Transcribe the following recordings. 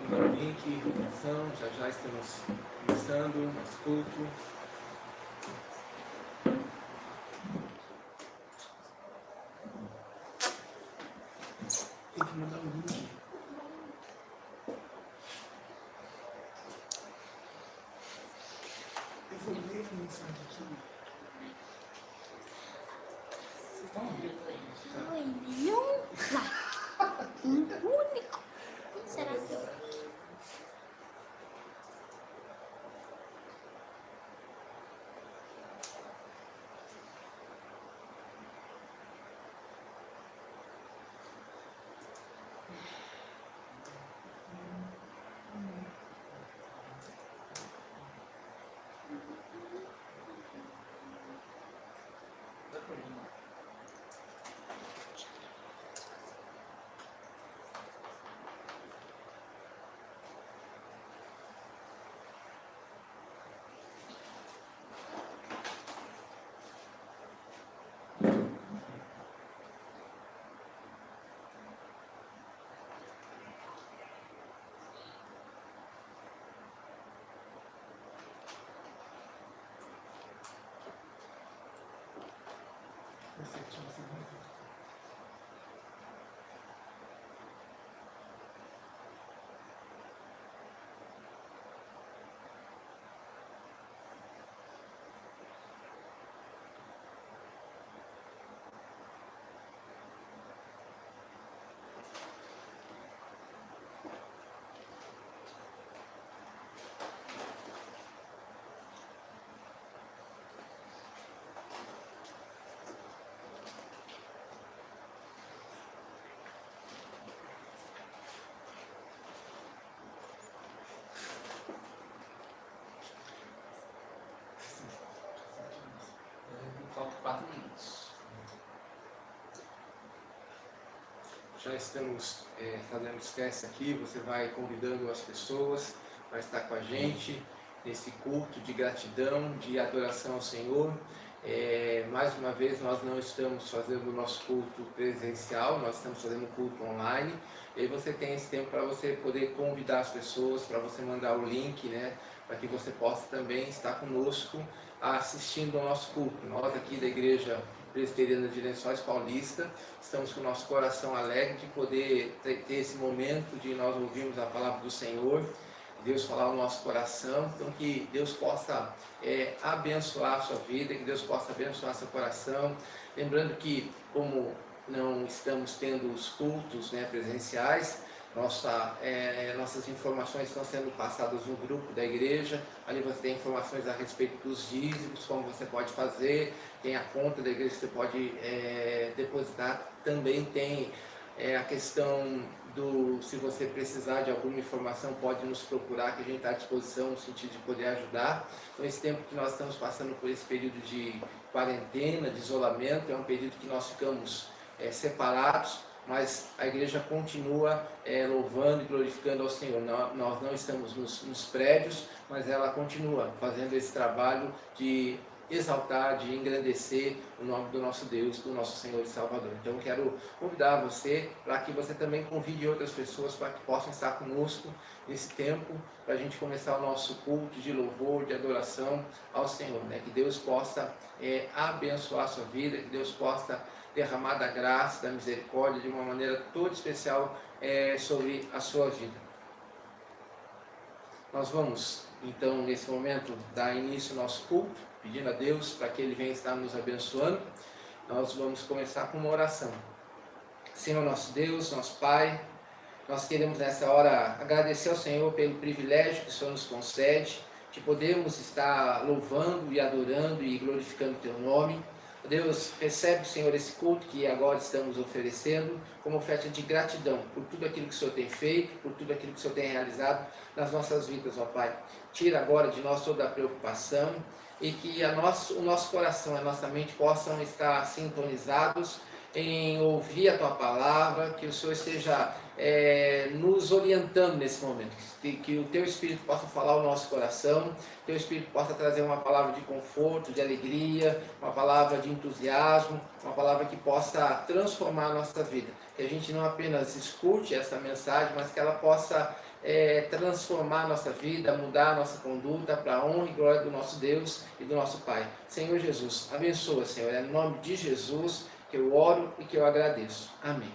no link, oração, já estamos começando o nosso culto. Tem que mandar um link. Eu vou ler a mensagem aqui. Vocês estão ouvindo? Ai, nenhum like. Um único. Será que eu... Falta 4 minutos. Já estamos fazendo os testes aqui. Você vai convidando as pessoas para estar com a gente nesse culto de gratidão, de adoração ao Senhor. Mais uma vez, nós não estamos fazendo o nosso culto presencial, nós estamos fazendo o culto online. E você tem esse tempo para você poder convidar as pessoas, para você mandar o link, né, para que você possa também estar conosco assistindo ao nosso culto. Nós aqui da Igreja Presbiteriana de Lençóis Paulista estamos com o nosso coração alegre de poder ter esse momento de nós ouvirmos a palavra do Senhor, Deus falar ao nosso coração. Então que Deus possa abençoar a sua vida, que Deus possa abençoar seu coração. Lembrando que, como não estamos tendo os cultos, né, presenciais, nossas informações estão sendo passadas no grupo da igreja. Ali você tem informações a respeito dos dízimos, como você pode fazer, tem a conta da igreja que você pode depositar. Também tem a questão se você precisar de alguma informação, pode nos procurar, que a gente está à disposição no sentido de poder ajudar. Então, esse tempo que nós estamos passando por esse período de quarentena, de isolamento, é um período que nós ficamos separados, mas a igreja continua louvando e glorificando ao Senhor. Nós não estamos nos prédios, mas ela continua fazendo esse trabalho de exaltar, de engrandecer o nome do nosso Deus, do nosso Senhor e Salvador. Então quero convidar você para que você também convide outras pessoas para que possam estar conosco nesse tempo, para a gente começar o nosso culto de louvor, de adoração ao Senhor, né? Que Deus possa abençoar a sua vida, que Deus possa derramar da graça, da misericórdia de uma maneira toda especial sobre a sua vida. Nós vamos então nesse momento dar início ao nosso culto, pedindo a Deus para que Ele venha estar nos abençoando. Nós vamos começar com uma oração. Senhor nosso Deus, nosso Pai, nós queremos nessa hora agradecer ao Senhor pelo privilégio que o Senhor nos concede de podermos estar louvando e adorando e glorificando o Teu nome. Deus, recebe, Senhor, esse culto que agora estamos oferecendo como oferta de gratidão por tudo aquilo que o Senhor tem feito, por tudo aquilo que o Senhor tem realizado nas nossas vidas, ó Pai. Tira agora de nós toda a preocupação e que o nosso coração e a nossa mente possam estar sintonizados em ouvir a Tua palavra, que o Senhor esteja nos orientando nesse momento, que o Teu Espírito possa falar ao nosso coração, que o Teu Espírito possa trazer uma palavra de conforto, de alegria, uma palavra de entusiasmo, uma palavra que possa transformar a nossa vida. que a gente não apenas escute essa mensagem, mas que ela possa transformar a nossa vida, mudar a nossa conduta para a honra e glória do nosso Deus e do nosso Pai. Senhor Jesus, abençoa, Senhor, é no nome de Jesus que eu oro e que eu agradeço. Amém.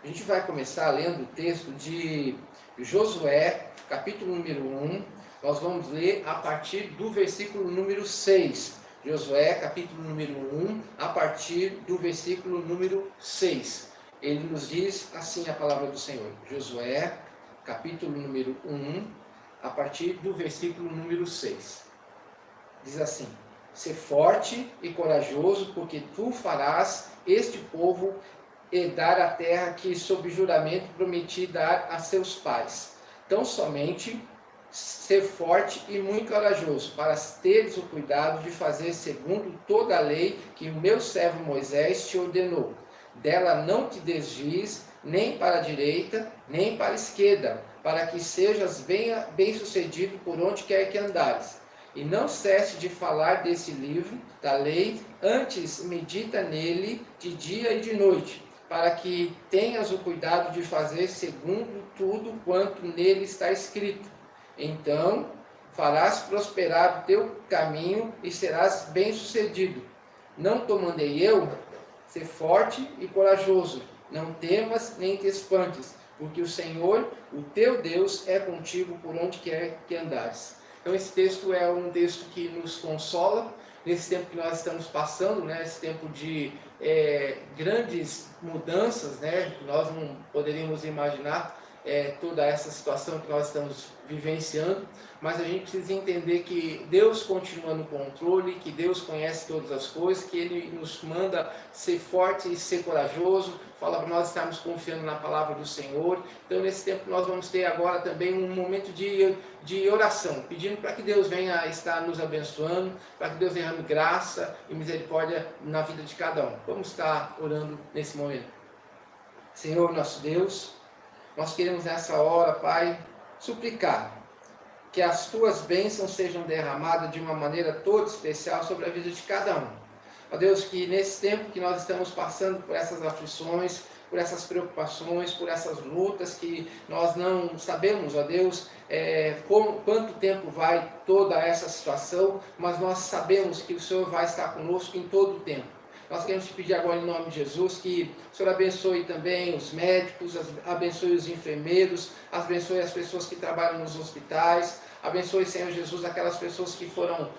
A gente vai começar lendo o texto de Josué, capítulo número 1. Nós vamos ler a partir do versículo número 6. Josué, capítulo número 1, a partir do versículo número 6. Ele nos diz assim a palavra do Senhor. Josué, capítulo número 1, a partir do versículo número 6. Diz assim: Sê forte e corajoso, porque tu farás este povo herdar a terra que, sob juramento, prometi dar a seus pais. Tão somente ser forte e muito corajoso, para teres o cuidado de fazer segundo toda a lei que o meu servo Moisés te ordenou. Dela não te desvies, nem para a direita, nem para a esquerda, para que sejas bem-sucedido por onde quer que andares. E não cesse de falar desse livro da lei, antes medita nele de dia e de noite, para que tenhas o cuidado de fazer segundo tudo quanto nele está escrito. Então farás prosperar o teu caminho e serás bem-sucedido. Não te mandei eu? Ser forte e corajoso, não temas nem te espantes, porque o Senhor, o teu Deus, é contigo por onde quer que andares. Então esse texto é um texto que nos consola, nesse tempo que nós estamos passando, né, esse tempo de grandes mudanças, né, nós não poderíamos imaginar toda essa situação que nós estamos vivenciando, mas a gente precisa entender que Deus continua no controle, que Deus conhece todas as coisas, que Ele nos manda ser forte e ser corajoso, fala para nós estarmos confiando na palavra do Senhor. Então nesse tempo nós vamos ter agora também um momento de oração, pedindo para que Deus venha estar nos abençoando, para que Deus derrame graça e misericórdia na vida de cada um. Vamos estar orando nesse momento. Senhor nosso Deus, nós queremos nessa hora, Pai, suplicar que as Tuas bênçãos sejam derramadas de uma maneira toda especial sobre a vida de cada um. Ó Deus, que nesse tempo que nós estamos passando por essas aflições, por essas preocupações, por essas lutas que nós não sabemos, ó Deus, quanto tempo vai toda essa situação, mas nós sabemos que o Senhor vai estar conosco em todo o tempo. Nós queremos te pedir agora em nome de Jesus que o Senhor abençoe também os médicos, abençoe os enfermeiros, abençoe as pessoas que trabalham nos hospitais, abençoe, Senhor Jesus, aquelas pessoas que foram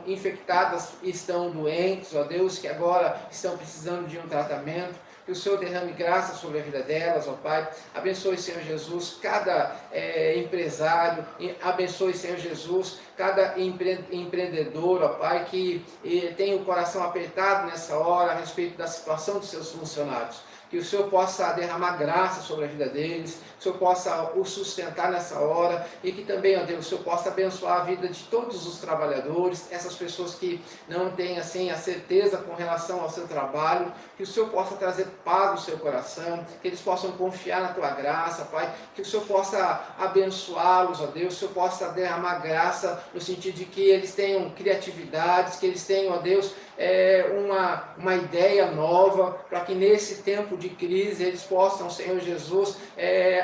infectadas e estão doentes, ó Deus, que agora estão precisando de um tratamento. Que o Senhor derrame graça sobre a vida delas, ó Pai. Abençoe, Senhor Jesus, cada empresário. Abençoe, Senhor Jesus, cada empreendedor, ó Pai, que tem o coração apertado nessa hora a respeito da situação dos seus funcionários. Que o Senhor possa derramar graça sobre a vida deles, que o Senhor possa o sustentar nessa hora e que também, ó Deus, o Senhor possa abençoar a vida de todos os trabalhadores, essas pessoas que não têm assim a certeza com relação ao seu trabalho, que o Senhor possa trazer paz no seu coração, que eles possam confiar na Tua graça, Pai, que o Senhor possa abençoá-los, ó Deus, o Senhor possa derramar graça no sentido de que eles tenham criatividades, que eles tenham, ó Deus, uma ideia nova, para que nesse tempo de crise eles possam, Senhor Jesus,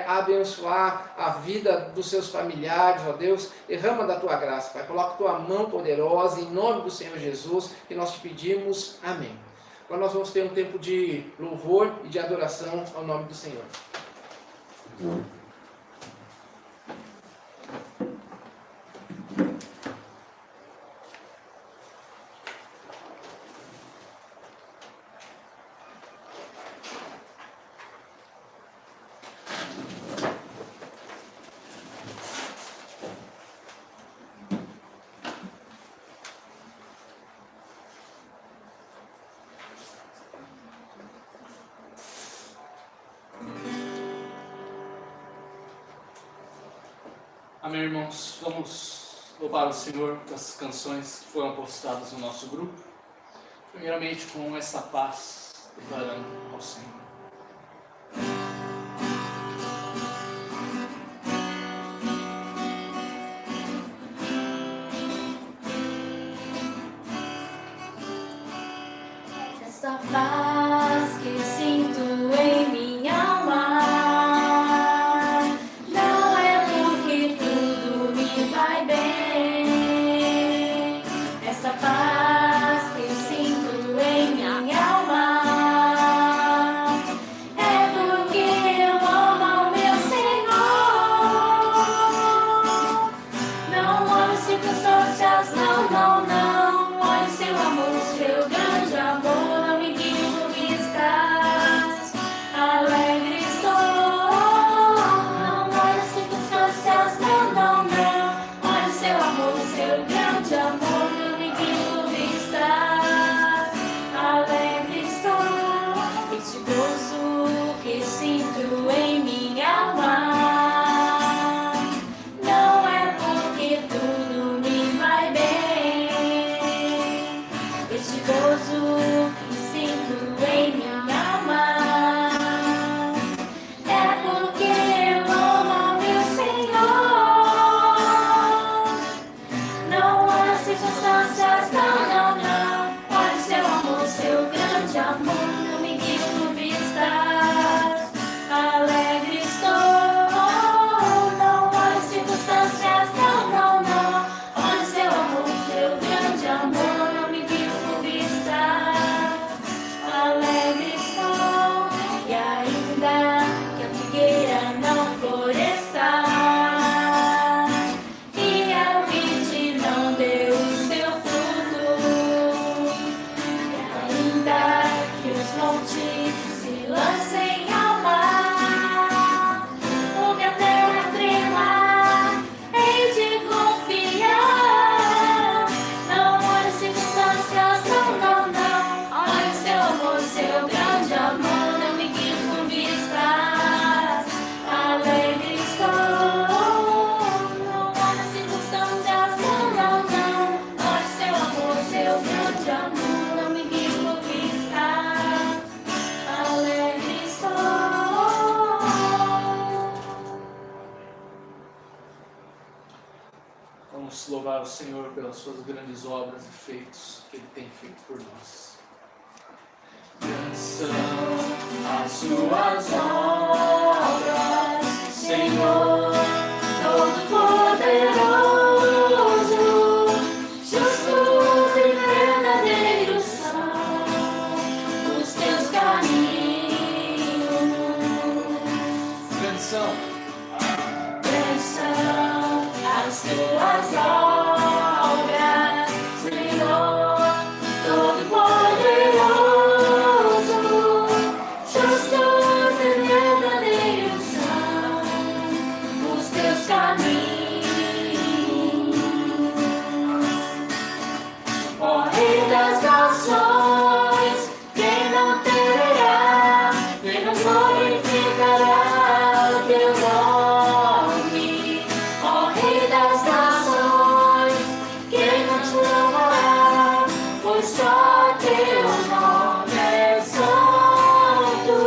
abençoar a vida dos seus familiares, ó Deus. Derrama da Tua graça, Pai, coloca Tua mão poderosa em nome do Senhor Jesus, que nós te pedimos, amém. Agora nós vamos ter um tempo de louvor e de adoração ao nome do Senhor. Amém, irmãos? Vamos louvar o Senhor com as canções que foram postadas no nosso grupo. Primeiramente com essa paz, declarando ao Senhor. Essa paz que sinto louvar o Senhor pelas suas grandes obras e feitos que Ele tem feito por nós. Grandes são as suas obras, Senhor, Todo-Poderoso, justos e verdadeiros são os teus caminhos. Grandes são as tuas obras, Senhor, Todo-Poderoso, justos e verdadeiros são os teus caminhos. Ó Rei das nações, quem não temerá, quem não glorificará o teu nome? Ó Rei das nações, quem não te louvará, pois só teu nome é santo.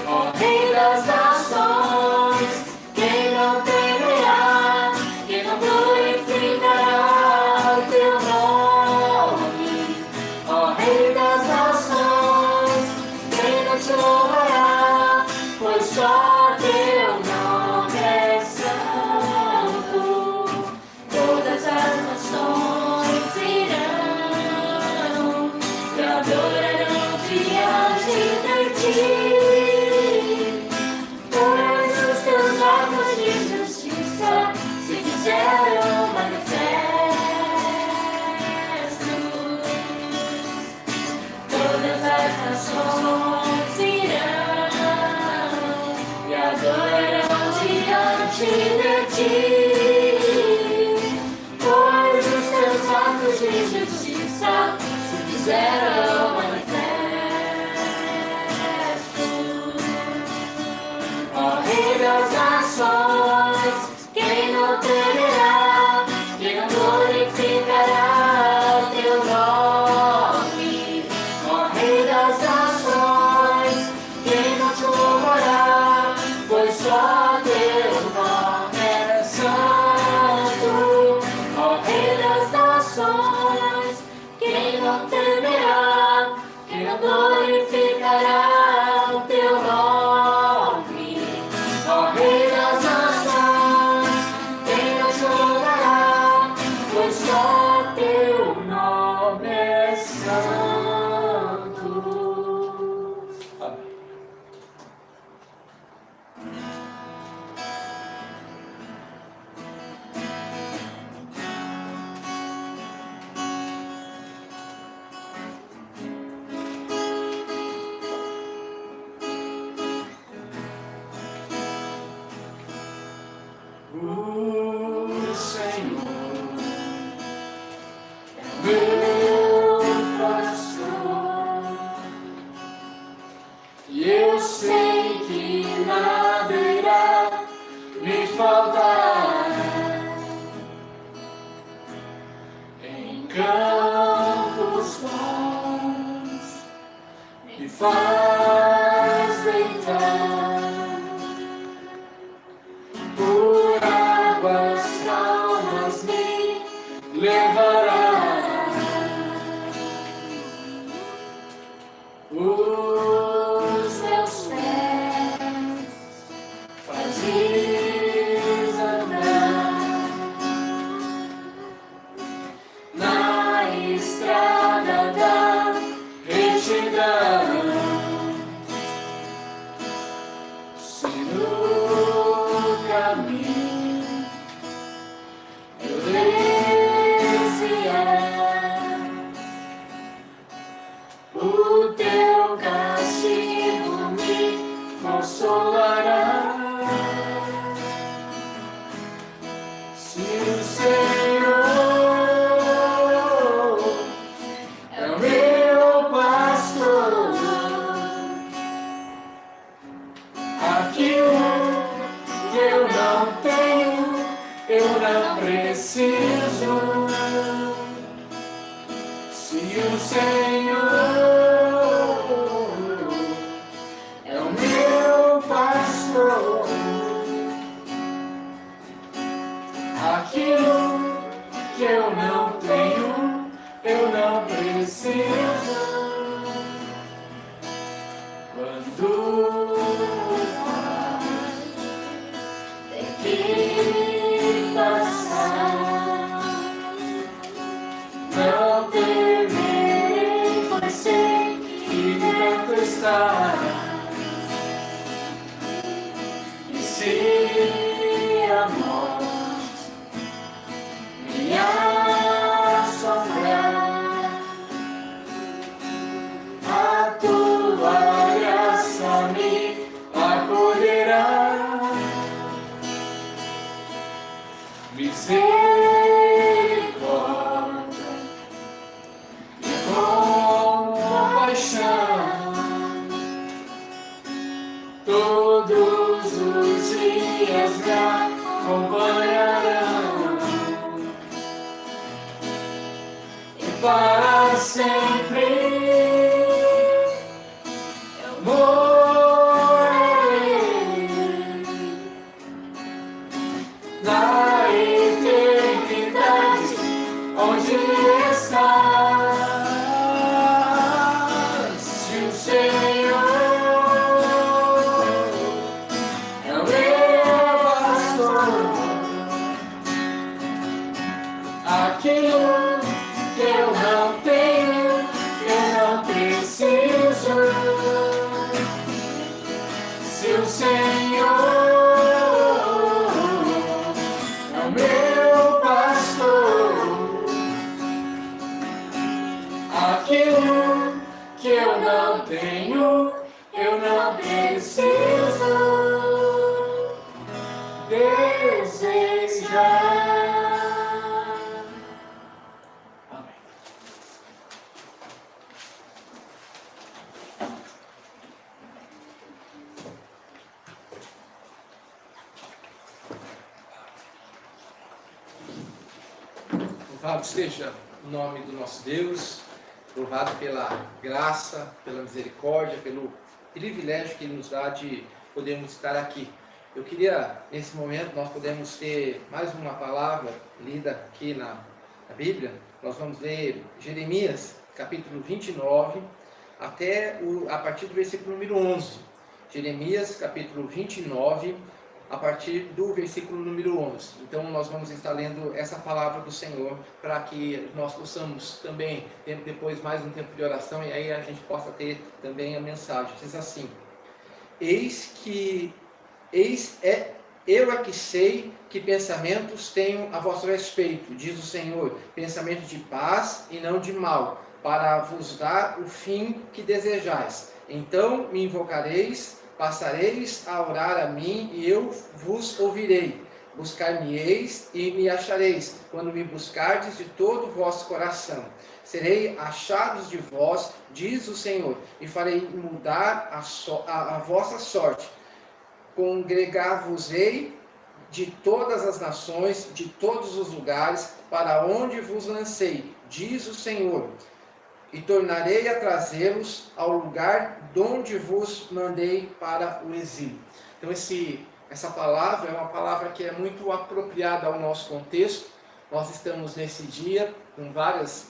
Ó Rei das nações, quem não temerá, quem não glorificará o teu nome? Ó Rei das nações, quem não te louvará, pois só teu nome é santo. Todas as nações irão e adorarão diante de ti, pois os teus atos de justiça se fizeram manifestos. Todas as nações irão e adorarão diante de ti, pois os teus atos de justiça se fizeram manifestos. Ó Rei das nações, quem não temerá, quem não glorificará o teu nome? Ó Rei das nações, quem não te louvará, pois só teu nome é santo. Ó Rei das nações, quem não temerá, quem não glorificará o teu nome? Ó Rei das nações, quem não te louvará, pois só teu nome é santo. Amém. O Senhor é meu pastor, e eu sei que nada irá me faltar. Em campos bons me faz deitar, por águas calmas me levará. Os meus pés faz andar na estrada da retidão. Se no caminho eu desviar, o teu castigo me consolará. Se o Senhor é o meu pastor, aquilo que eu não tenho, eu não preciso. Se o Senhor é o meu pastor, aquilo que todos os dias me acompanharão e para sempre eu morarei na eternidade onde estás. Se o Senhor é o meu pastor, aquilo que eu não tenho, eu não preciso. Se o Senhor é o meu pastor, aquilo que eu não tenho, eu não preciso desejar. Amém. Louvado seja o nome do nosso Deus, louvado pela graça, pela misericórdia, pelo privilégio que Ele nos dá de podermos estar aqui. Eu queria, nesse momento, nós podemos ter mais uma palavra lida aqui na Bíblia. Nós vamos ler Jeremias, capítulo 29, a partir do versículo número 11. Jeremias, capítulo 29, a partir do versículo número 11. Então nós vamos estar lendo essa palavra do Senhor para que nós possamos também ter depois mais um tempo de oração e aí a gente possa ter também a mensagem. Diz assim: eu é que sei que pensamentos tenho a vosso respeito, diz o Senhor, pensamentos de paz e não de mal, para vos dar o fim que desejais. Então me invocareis, passareis a orar a mim e eu vos ouvirei. Buscar-me-eis e me achareis, quando me buscardes de todo o vosso coração. Serei achados de vós, diz o Senhor, e farei mudar a vossa sorte. Congregar-vos-ei de todas as nações, de todos os lugares, para onde vos lancei, diz o Senhor. E tornarei a trazê-los ao lugar donde vos mandei para o exílio. Então essa palavra é uma palavra que é muito apropriada ao nosso contexto. Nós estamos nesse dia em vários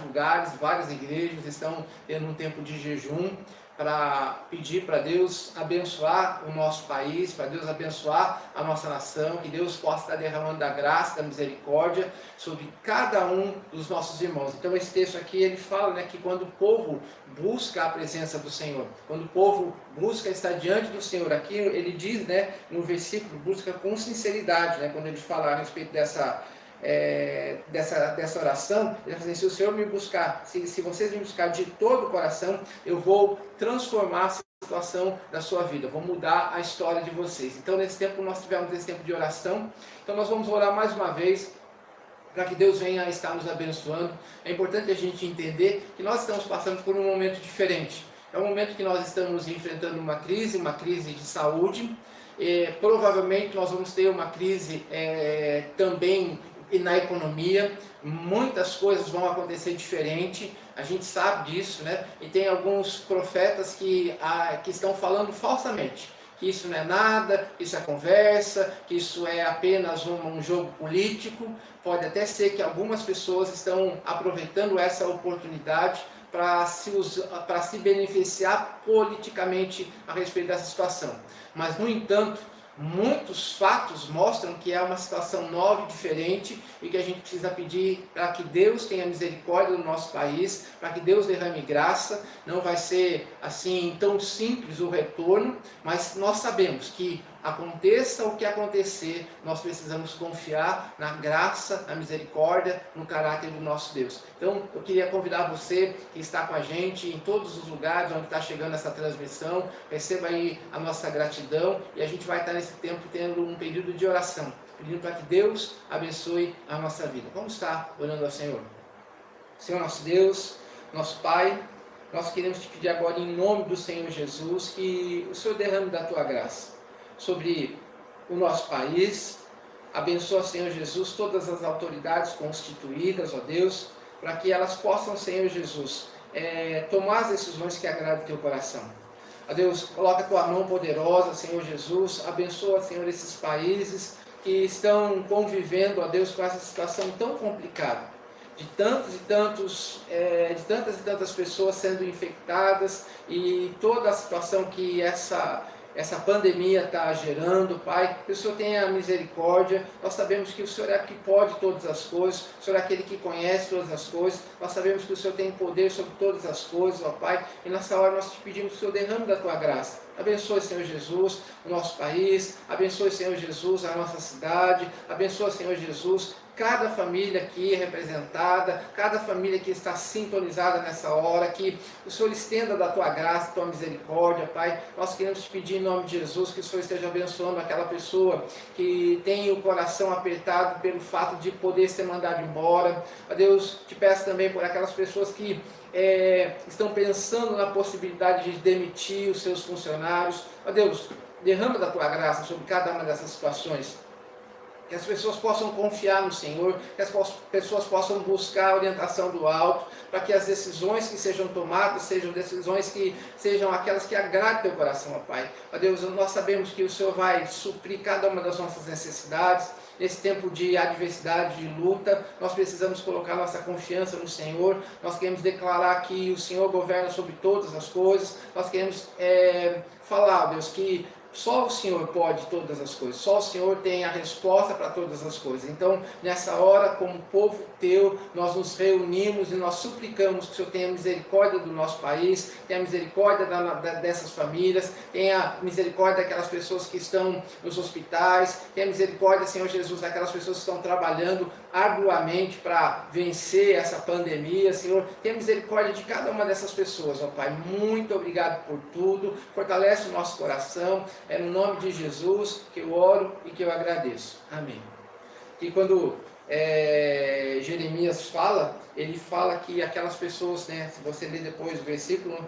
lugares, várias igrejas estão tendo um tempo de jejum para pedir para Deus abençoar o nosso país, para Deus abençoar a nossa nação, que Deus possa estar derramando da graça, da misericórdia sobre cada um dos nossos irmãos. Então esse texto aqui, ele fala, né, que quando o povo busca a presença do Senhor, quando o povo busca estar diante do Senhor, aqui ele diz, né, no versículo, busca com sinceridade, né, quando ele fala a respeito dessa oração, ele fala assim: se o Senhor me buscar, se vocês me buscar de todo o coração, eu vou transformar a situação da sua vida, vou mudar a história de vocês. Então nesse tempo nós tivemos esse tempo de oração, então nós vamos orar mais uma vez, para que Deus venha estar nos abençoando. É importante a gente entender que nós estamos passando por um momento diferente, é um momento que nós estamos enfrentando uma crise de saúde, provavelmente nós vamos ter uma crise também e na economia, muitas coisas vão acontecer diferente, a gente sabe disso, né? E tem alguns profetas que estão falando falsamente, que isso não é nada, que isso é conversa, que isso é apenas um jogo político. Pode até ser que algumas pessoas estão aproveitando essa oportunidade para se beneficiar politicamente a respeito dessa situação. Mas, no entanto, muitos fatos mostram que é uma situação nova e diferente e que a gente precisa pedir para que Deus tenha misericórdia no nosso país, para que Deus derrame graça. Não vai ser assim tão simples o retorno, mas nós sabemos que aconteça o que acontecer, nós precisamos confiar na graça, na misericórdia, no caráter do nosso Deus. Então, eu queria convidar você que está com a gente em todos os lugares onde está chegando essa transmissão, receba aí a nossa gratidão e a gente vai estar nesse tempo tendo um período de oração, pedindo para que Deus abençoe a nossa vida. Vamos estar orando ao Senhor. Senhor nosso Deus, nosso Pai, nós queremos te pedir agora em nome do Senhor Jesus que o Senhor derrame da tua graça. sobre o nosso país. Abençoa, Senhor Jesus, todas as autoridades constituídas, ó Deus, para que elas possam, Senhor Jesus, tomar as decisões que agradam o teu coração. Ó Deus, coloca a tua mão poderosa, Senhor Jesus, abençoa, Senhor, esses países que estão convivendo, ó Deus, com essa situação tão complicada, de tantas e tantas pessoas sendo infectadas e toda a situação que essa pandemia está gerando, Pai, que o Senhor tenha misericórdia. Nós sabemos que o Senhor é que pode todas as coisas, o Senhor é aquele que conhece todas as coisas, nós sabemos que o Senhor tem poder sobre todas as coisas, ó Pai, e nessa hora nós te pedimos que o Senhor derrame da tua graça. Abençoe, Senhor Jesus, o nosso país, abençoe, Senhor Jesus, a nossa cidade, abençoe, Senhor Jesus, cada família aqui representada, cada família que está sintonizada nessa hora, que o Senhor estenda da tua graça, da tua misericórdia, Pai. Nós queremos te pedir em nome de Jesus que o Senhor esteja abençoando aquela pessoa que tem o coração apertado pelo fato de poder ser mandado embora. Ó Deus, te peço também por aquelas pessoas que estão pensando na possibilidade de demitir os seus funcionários. Ó Deus, derrama da tua graça sobre cada uma dessas situações. Que as pessoas possam confiar no Senhor, que as pessoas possam buscar a orientação do alto, para que as decisões que sejam tomadas sejam decisões que sejam aquelas que agradem teu coração, ó Pai. Ó Deus, nós sabemos que o Senhor vai suprir cada uma das nossas necessidades. Nesse tempo de adversidade, de luta, nós precisamos colocar nossa confiança no Senhor. Nós queremos declarar que o Senhor governa sobre todas as coisas. Nós queremos falar, Deus, que só o Senhor pode todas as coisas, só o Senhor tem a resposta para todas as coisas. Então, nessa hora, como povo teu, nós nos reunimos e nós suplicamos que o Senhor tenha misericórdia do nosso país, tenha misericórdia dessas famílias, tenha misericórdia daquelas pessoas que estão nos hospitais, tenha misericórdia, Senhor Jesus, daquelas pessoas que estão trabalhando arduamente para vencer essa pandemia. Senhor, tenha misericórdia de cada uma dessas pessoas, ó Pai. Muito obrigado por tudo, fortalece o nosso coração. É no nome de Jesus que eu oro e que eu agradeço. Amém. E quando Jeremias fala, ele fala que aquelas pessoas, né, se você ler depois o versículo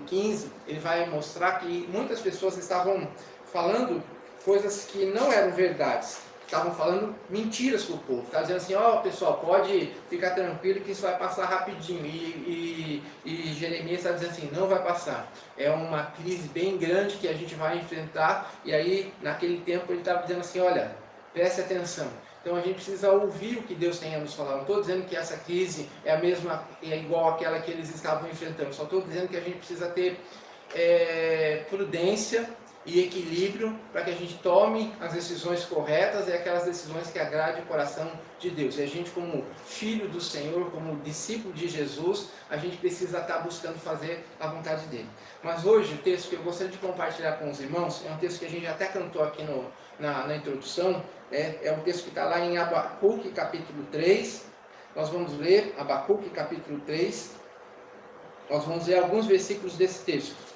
15, ele vai mostrar que muitas pessoas estavam falando coisas que não eram verdades. Estavam falando mentiras para o povo. Estavam dizendo assim, ó pessoal, pode ficar tranquilo que isso vai passar rapidinho. E Jeremias está dizendo assim, não vai passar. É uma crise bem grande que a gente vai enfrentar. E aí, naquele tempo, ele estava dizendo assim, olha, preste atenção. Então a gente precisa ouvir o que Deus tem a nos falar. Não estou dizendo que essa crise é igual àquela que eles estavam enfrentando. Só estou dizendo que a gente precisa ter prudência e equilíbrio para que a gente tome as decisões corretas e aquelas decisões que agradem o coração de Deus. E a gente, como filho do Senhor, como discípulo de Jesus, a gente precisa estar buscando fazer a vontade dele. Mas hoje o texto que eu gostaria de compartilhar com os irmãos é um texto que a gente até cantou aqui na introdução, é um texto que está lá em Abacuque capítulo 3. Nós vamos ler Abacuque capítulo 3, nós vamos ler alguns versículos desse texto.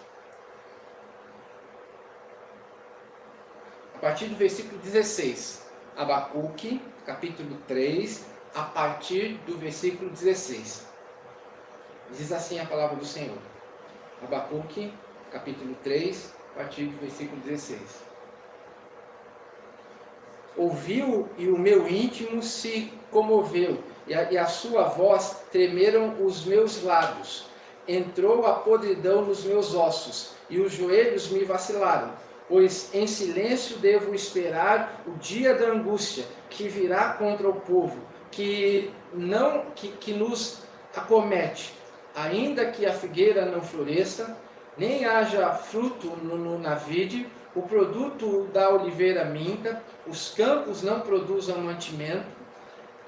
A partir do versículo 16, Abacuque, capítulo 3, a partir do versículo 16. Diz assim a palavra do Senhor. Abacuque, capítulo 3, a partir do versículo 16. Ouviu e o meu íntimo se comoveu, e a sua voz tremeram os meus lábios. Entrou a podridão nos meus ossos, e os joelhos me vacilaram. Pois em silêncio devo esperar o dia da angústia que virá contra o povo, que nos acomete. Ainda que a figueira não floresça, nem haja fruto na vide, o produto da oliveira minta, os campos não produzam mantimento,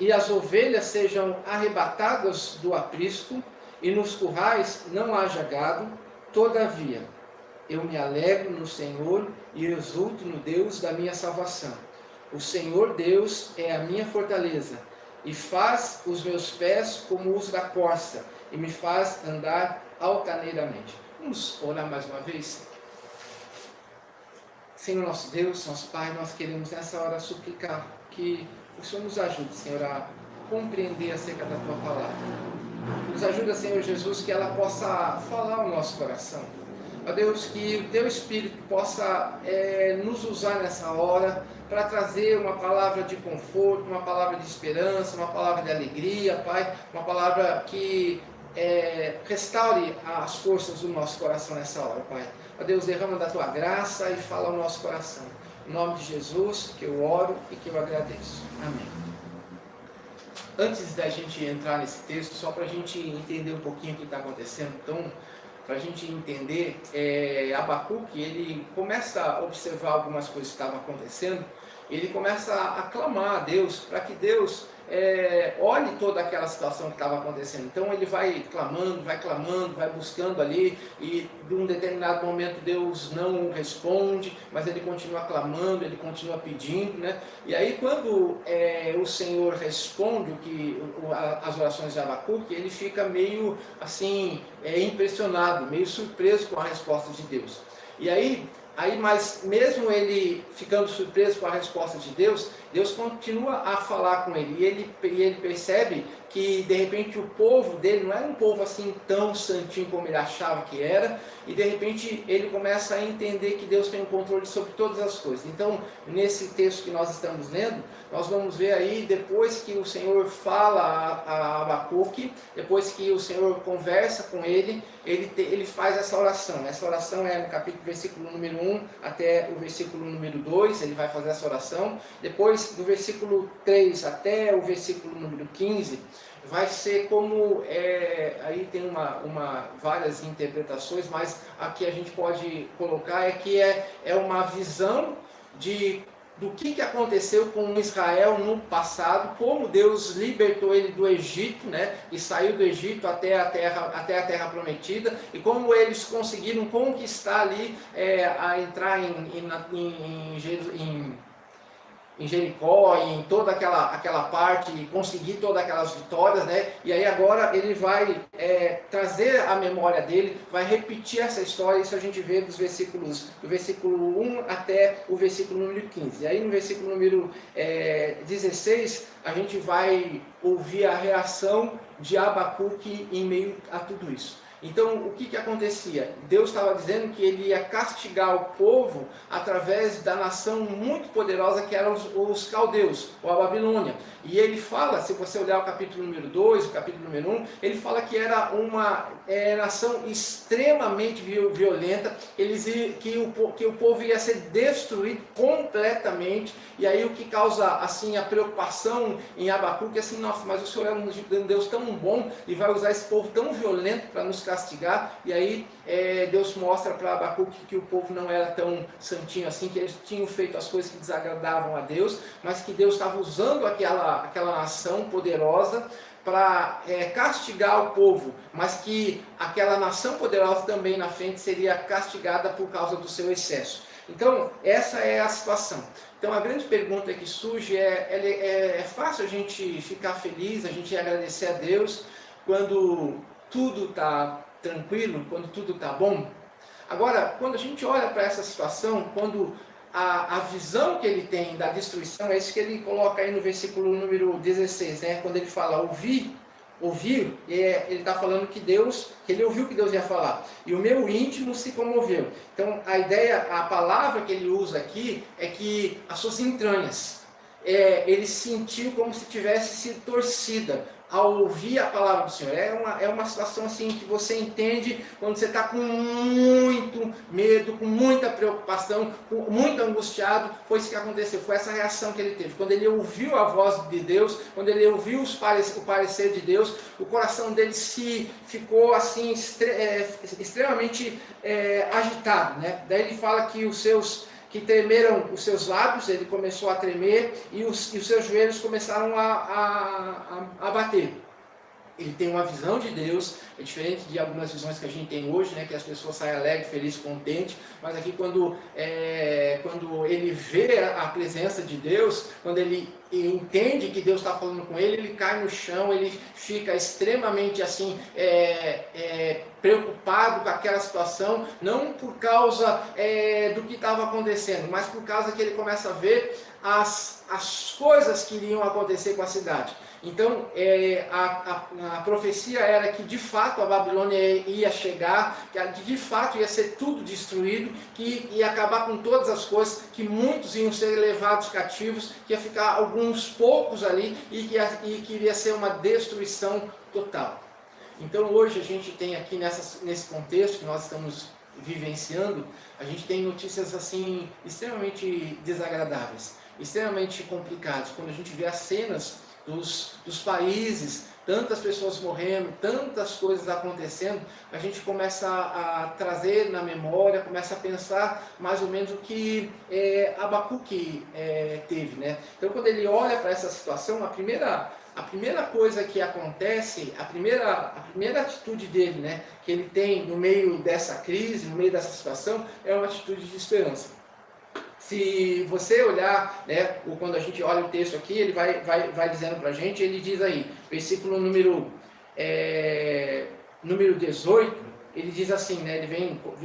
e as ovelhas sejam arrebatadas do aprisco, e nos currais não haja gado, todavia eu me alegro no Senhor e exulto no Deus da minha salvação. O Senhor Deus é a minha fortaleza, e faz os meus pés como os da corça, e me faz andar altaneiramente. Vamos orar mais uma vez? Senhor nosso Deus, nosso Pai, nós queremos nessa hora suplicar que o Senhor nos ajude, Senhor, a compreender acerca da Tua palavra. Nos ajuda, Senhor Jesus, que ela possa falar ao nosso coração. Ó Deus, que o Teu Espírito possa nos usar nessa hora para trazer uma palavra de conforto, uma palavra de esperança, uma palavra de alegria, Pai, uma palavra que restaure as forças do nosso coração nessa hora, Pai. Ó Deus, derrama da Tua graça e fala ao nosso coração. Em nome de Jesus, que eu oro e que eu agradeço. Amém. Antes da gente entrar nesse texto, só para a gente entender um pouquinho o que está acontecendo, então, para a gente entender, Abacuque, ele começa a observar algumas coisas que estavam acontecendo, ele começa a clamar a Deus, para que Deus olhe toda aquela situação que estava acontecendo. Então ele vai clamando, vai buscando ali, e de um determinado momento Deus não responde, mas ele continua clamando, ele continua pedindo, né? E aí quando o Senhor responde as orações de Abacuque, ele fica meio assim, impressionado, meio surpreso com a resposta de Deus. E aí, mas mesmo ele ficando surpreso com a resposta de Deus, Deus continua a falar com ele, e ele percebe que de repente o povo dele não era um povo assim tão santinho como ele achava que era, e de repente ele começa a entender que Deus tem o controle sobre todas as coisas. Então, nesse texto que nós estamos lendo, nós vamos ver aí, depois que o Senhor fala a Abacuque, depois que o Senhor conversa com ele, ele faz essa oração. Essa oração é no capítulo, versículo número 1 até o versículo número 2, ele vai fazer essa oração. Depois, do versículo 3 até o versículo número 15, vai ser como, aí tem várias interpretações, mas a que a gente pode colocar é que é uma visão do que aconteceu com Israel no passado, como Deus libertou ele do Egito, né, e saiu do Egito até a terra prometida, e como eles conseguiram conquistar ali, a entrar em Jericó, em toda aquela parte, e conseguir todas aquelas vitórias, né? E aí agora ele vai trazer a memória dele, vai repetir essa história. Isso a gente vê do versículo 1 até o versículo número 15. E aí no versículo número 16, a gente vai ouvir a reação de Abacuque em meio a tudo isso. Então, o que acontecia? Deus estava dizendo que ele ia castigar o povo através da nação muito poderosa que eram os caldeus, ou a Babilônia. E ele fala, se você olhar o capítulo número 2, o capítulo número 1, ele fala que era uma nação extremamente violenta, que o povo ia ser destruído completamente. E aí o que causa assim a preocupação em Abacuque é assim: nossa, mas o Senhor é um Deus tão bom e vai usar esse povo tão violento para nos castigar. E aí Deus mostra para Abacuque que o povo não era tão santinho assim, que eles tinham feito as coisas que desagradavam a Deus, mas que Deus estava usando aquela nação poderosa para castigar o povo, mas que aquela nação poderosa também na frente seria castigada por causa do seu excesso. Então, essa é a situação. Então, a grande pergunta que surge é fácil a gente ficar feliz, a gente agradecer a Deus quando tudo está tranquilo, quando tudo está bom? Agora, quando a gente olha para essa situação, quando a visão que ele tem da destruição, é isso que ele coloca aí no versículo número 16, né? Quando ele fala ouvir, ele está falando que ele ouviu o que Deus ia falar, e o meu íntimo se comoveu. Então a ideia, a palavra que ele usa aqui é que as suas entranhas, ele sentiu como se tivesse sido torcida ao ouvir a palavra do Senhor. É uma situação assim que você entende quando você está com muito medo, com muita preocupação, muito angustiado. Foi isso que aconteceu, foi essa reação que ele teve. Quando ele ouviu a voz de Deus, quando ele ouviu o parecer de Deus, o coração dele ficou assim extremamente agitado, né? Daí ele fala que tremeram os seus lábios, ele começou a tremer, e os seus joelhos começaram a bater. Ele tem uma visão de Deus, é diferente de algumas visões que a gente tem hoje, né, que as pessoas saem alegres, felizes, contentes, mas aqui quando ele vê a presença de Deus, quando ele entende que Deus está falando com ele cai no chão, ele fica extremamente assim, preocupado com aquela situação, não por causa do que estava acontecendo, mas por causa que ele começa a ver as coisas que iriam acontecer com a cidade. Então, a profecia era que de fato a Babilônia ia chegar, que de fato ia ser tudo destruído, que ia acabar com todas as coisas, que muitos iam ser levados cativos, que ia ficar alguns poucos ali e que iria ser uma destruição total. Então, hoje a gente tem aqui nesse contexto que nós estamos vivenciando, a gente tem notícias assim extremamente desagradáveis, extremamente complicadas. Quando a gente vê as cenas dos países, tantas pessoas morrendo, tantas coisas acontecendo, a gente começa a trazer na memória, começa a pensar mais ou menos o que Abacuque teve, né? Então, quando ele olha para essa situação, a primeira coisa que acontece, a primeira atitude dele, né, que ele tem no meio dessa crise, no meio dessa situação, é uma atitude de esperança. Se você olhar, né, quando a gente olha o texto aqui, ele vai dizendo para a gente, ele diz aí, versículo número 18, ele diz assim, né,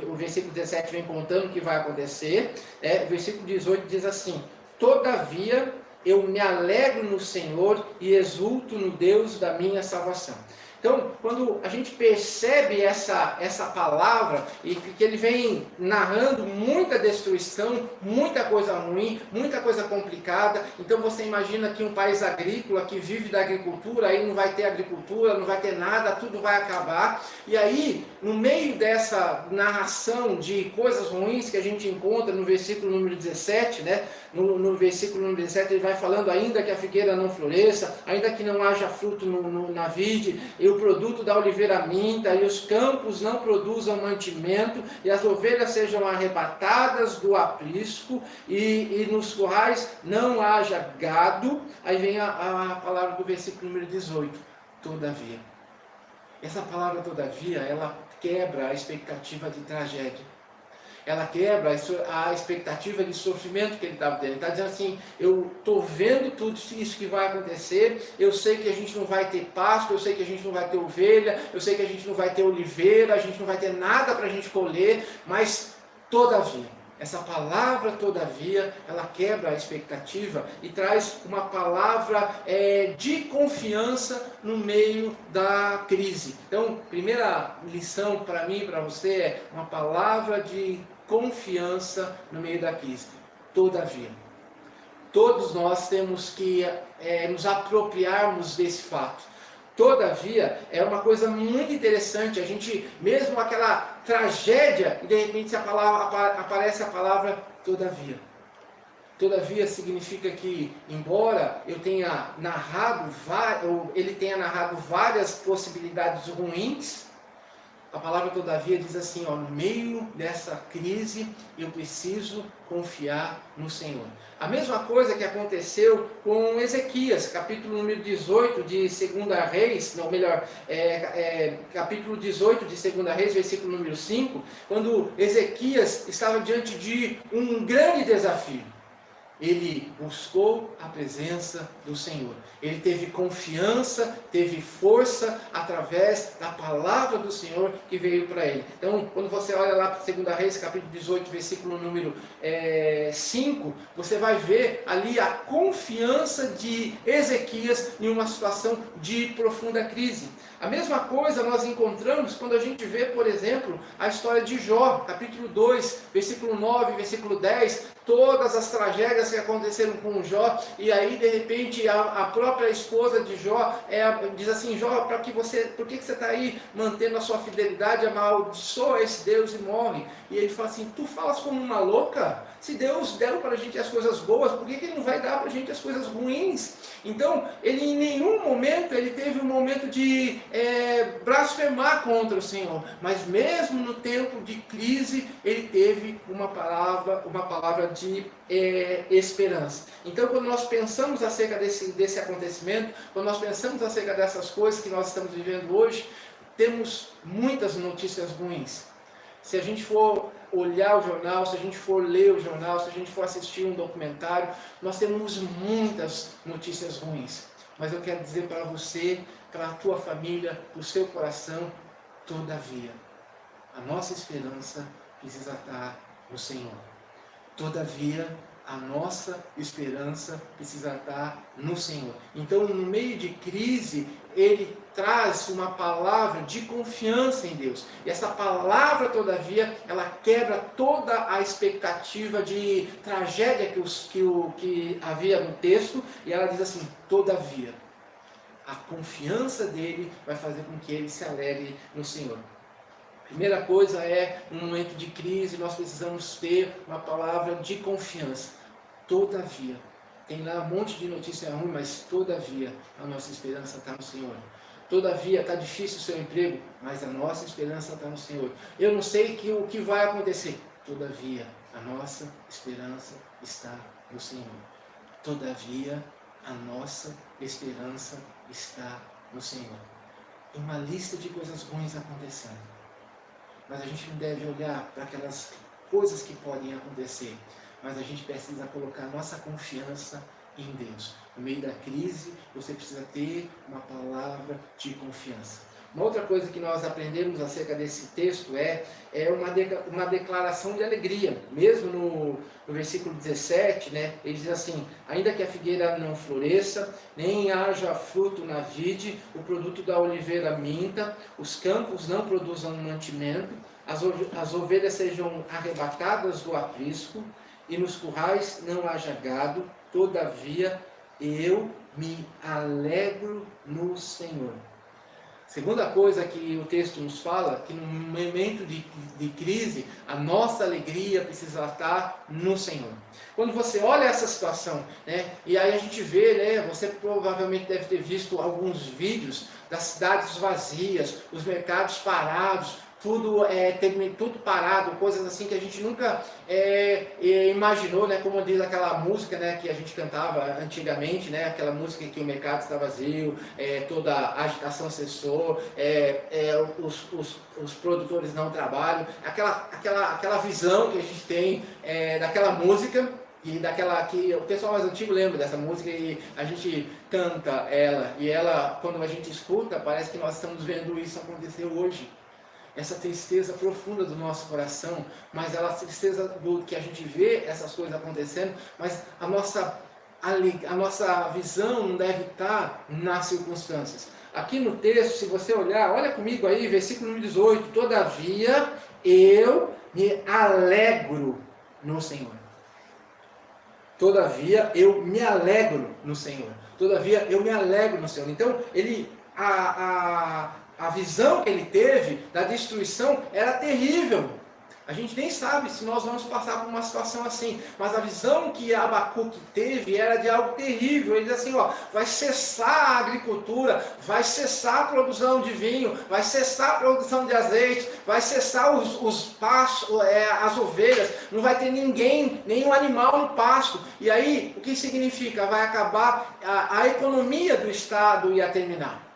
o versículo 17 vem contando o que vai acontecer, o versículo 18 diz assim: todavia eu me alegro no Senhor e exulto no Deus da minha salvação. Então, quando a gente percebe essa palavra e que ele vem narrando muita destruição, muita coisa ruim, muita coisa complicada, então você imagina que um país agrícola que vive da agricultura, aí não vai ter agricultura, não vai ter nada, tudo vai acabar. E aí, no meio dessa narração de coisas ruins que a gente encontra no versículo número 17, né? No versículo número 17 ele vai falando ainda que a figueira não floresça, ainda que não haja fruto na vide, e o produto da oliveira minta, e os campos não produzam mantimento, e as ovelhas sejam arrebatadas do aprisco, e nos currais não haja gado. Aí vem a palavra do versículo número 18, todavia. Essa palavra todavia, ela quebra a expectativa de tragédia. Ela quebra a expectativa de sofrimento que ele estava tendo. Ele está dizendo assim, eu estou vendo tudo isso que vai acontecer, eu sei que a gente não vai ter pasto, eu sei que a gente não vai ter ovelha, eu sei que a gente não vai ter oliveira, a gente não vai ter nada para a gente colher, mas todavia, essa palavra todavia, ela quebra a expectativa e traz uma palavra de confiança no meio da crise. Então, primeira lição para mim e para você é uma palavra de confiança no meio da crise. Todavia. Todos nós temos que nos apropriarmos desse fato. Todavia, é uma coisa muito interessante, a gente, mesmo aquela tragédia, e de repente aparece a palavra todavia. Todavia significa que, embora eu tenha ele tenha narrado várias possibilidades ruins, a palavra todavia diz assim, no meio dessa crise eu preciso confiar no Senhor. A mesma coisa que aconteceu com Ezequias, capítulo número 18 de 2 Reis, capítulo 18 de 2 Reis, versículo número 5, quando Ezequias estava diante de um grande desafio. Ele buscou a presença do Senhor. Ele teve confiança, teve força através da palavra do Senhor que veio para ele. Então, quando você olha lá para 2 Reis, capítulo 18, versículo número 5, você vai ver ali a confiança de Ezequias em uma situação de profunda crise. A mesma coisa nós encontramos quando a gente vê, por exemplo, a história de Jó, capítulo 2, versículo 9, versículo 10, todas as tragédias que aconteceram com Jó, e aí de repente a própria esposa de Jó diz assim, Jó, por que você está aí mantendo a sua fidelidade, amaldiçoa esse Deus e morre? E ele fala assim, tu falas como uma louca? Se Deus deu para a gente as coisas boas, por que Ele não vai dar para a gente as coisas ruins? Então, ele em nenhum momento ele teve um momento de blasfemar contra o Senhor, mas mesmo no tempo de crise, ele teve uma palavra de esperança. Então, quando nós pensamos acerca desse acontecimento, quando nós pensamos acerca dessas coisas que nós estamos vivendo hoje, temos muitas notícias ruins. Se a gente for olhar o jornal, se a gente for ler o jornal, se a gente for assistir um documentário, nós temos muitas notícias ruins. Mas eu quero dizer para você, para a tua família, para o seu coração, todavia. a nossa esperança precisa estar no Senhor. Todavia, a nossa esperança precisa estar no Senhor. Então, no meio de crise, ele traz uma palavra de confiança em Deus. E essa palavra, todavia, ela quebra toda a expectativa de tragédia que havia no texto. E ela diz assim, todavia, a confiança dele vai fazer com que ele se alegre no Senhor. Primeira coisa é, num momento de crise, nós precisamos ter uma palavra de confiança. Todavia, tem lá um monte de notícia ruim, mas todavia, a nossa esperança está no Senhor. Todavia, está difícil o seu emprego, mas a nossa esperança está no Senhor. Eu não sei o que vai acontecer. Todavia, a nossa esperança está no Senhor. Todavia, a nossa esperança está no Senhor. Tem uma lista de coisas ruins acontecendo. Mas a gente não deve olhar para aquelas coisas que podem acontecer. Mas a gente precisa colocar nossa confiança em Deus. No meio da crise, você precisa ter uma palavra de confiança. Uma outra coisa que nós aprendemos acerca desse texto é uma declaração de alegria. Mesmo no versículo 17, né, ele diz assim, ainda que a figueira não floresça, nem haja fruto na vide, o produto da oliveira minta, os campos não produzam mantimento, as ovelhas sejam arrebatadas do aprisco, e nos currais não haja gado, todavia eu me alegro no Senhor. Segunda coisa que o texto nos fala, que no momento de crise, a nossa alegria precisa estar no Senhor. Quando você olha essa situação, né, e aí a gente vê, né, você provavelmente deve ter visto alguns vídeos das cidades vazias, os mercados parados, tudo parado, coisas assim que a gente nunca imaginou, né? Como diz aquela música, né, que a gente cantava antigamente, né? Aquela música em que o mercado está vazio, toda a agitação cessou, os produtores não trabalham, aquela visão que a gente tem daquela música. E daquela que o pessoal mais antigo lembra dessa música e a gente canta ela. E ela, quando a gente escuta, parece que nós estamos vendo isso acontecer hoje. Essa tristeza profunda do nosso coração, mas ela tristeza do que a gente vê essas coisas acontecendo, mas a nossa visão não deve estar nas circunstâncias. Aqui no texto, se você olhar, olha comigo aí, versículo número 18, todavia eu me alegro no Senhor. Todavia eu me alegro no Senhor. Todavia eu me alegro no Senhor. Então, a visão que ele teve da destruição era terrível. A gente nem sabe se nós vamos passar por uma situação assim, mas a visão que Abacuque teve era de algo terrível. Ele diz assim, vai cessar a agricultura, vai cessar a produção de vinho, vai cessar a produção de azeite, vai cessar os pastos, as ovelhas, não vai ter ninguém, nenhum animal no pasto. E aí, o que significa? Vai acabar, a economia do Estado ia terminar.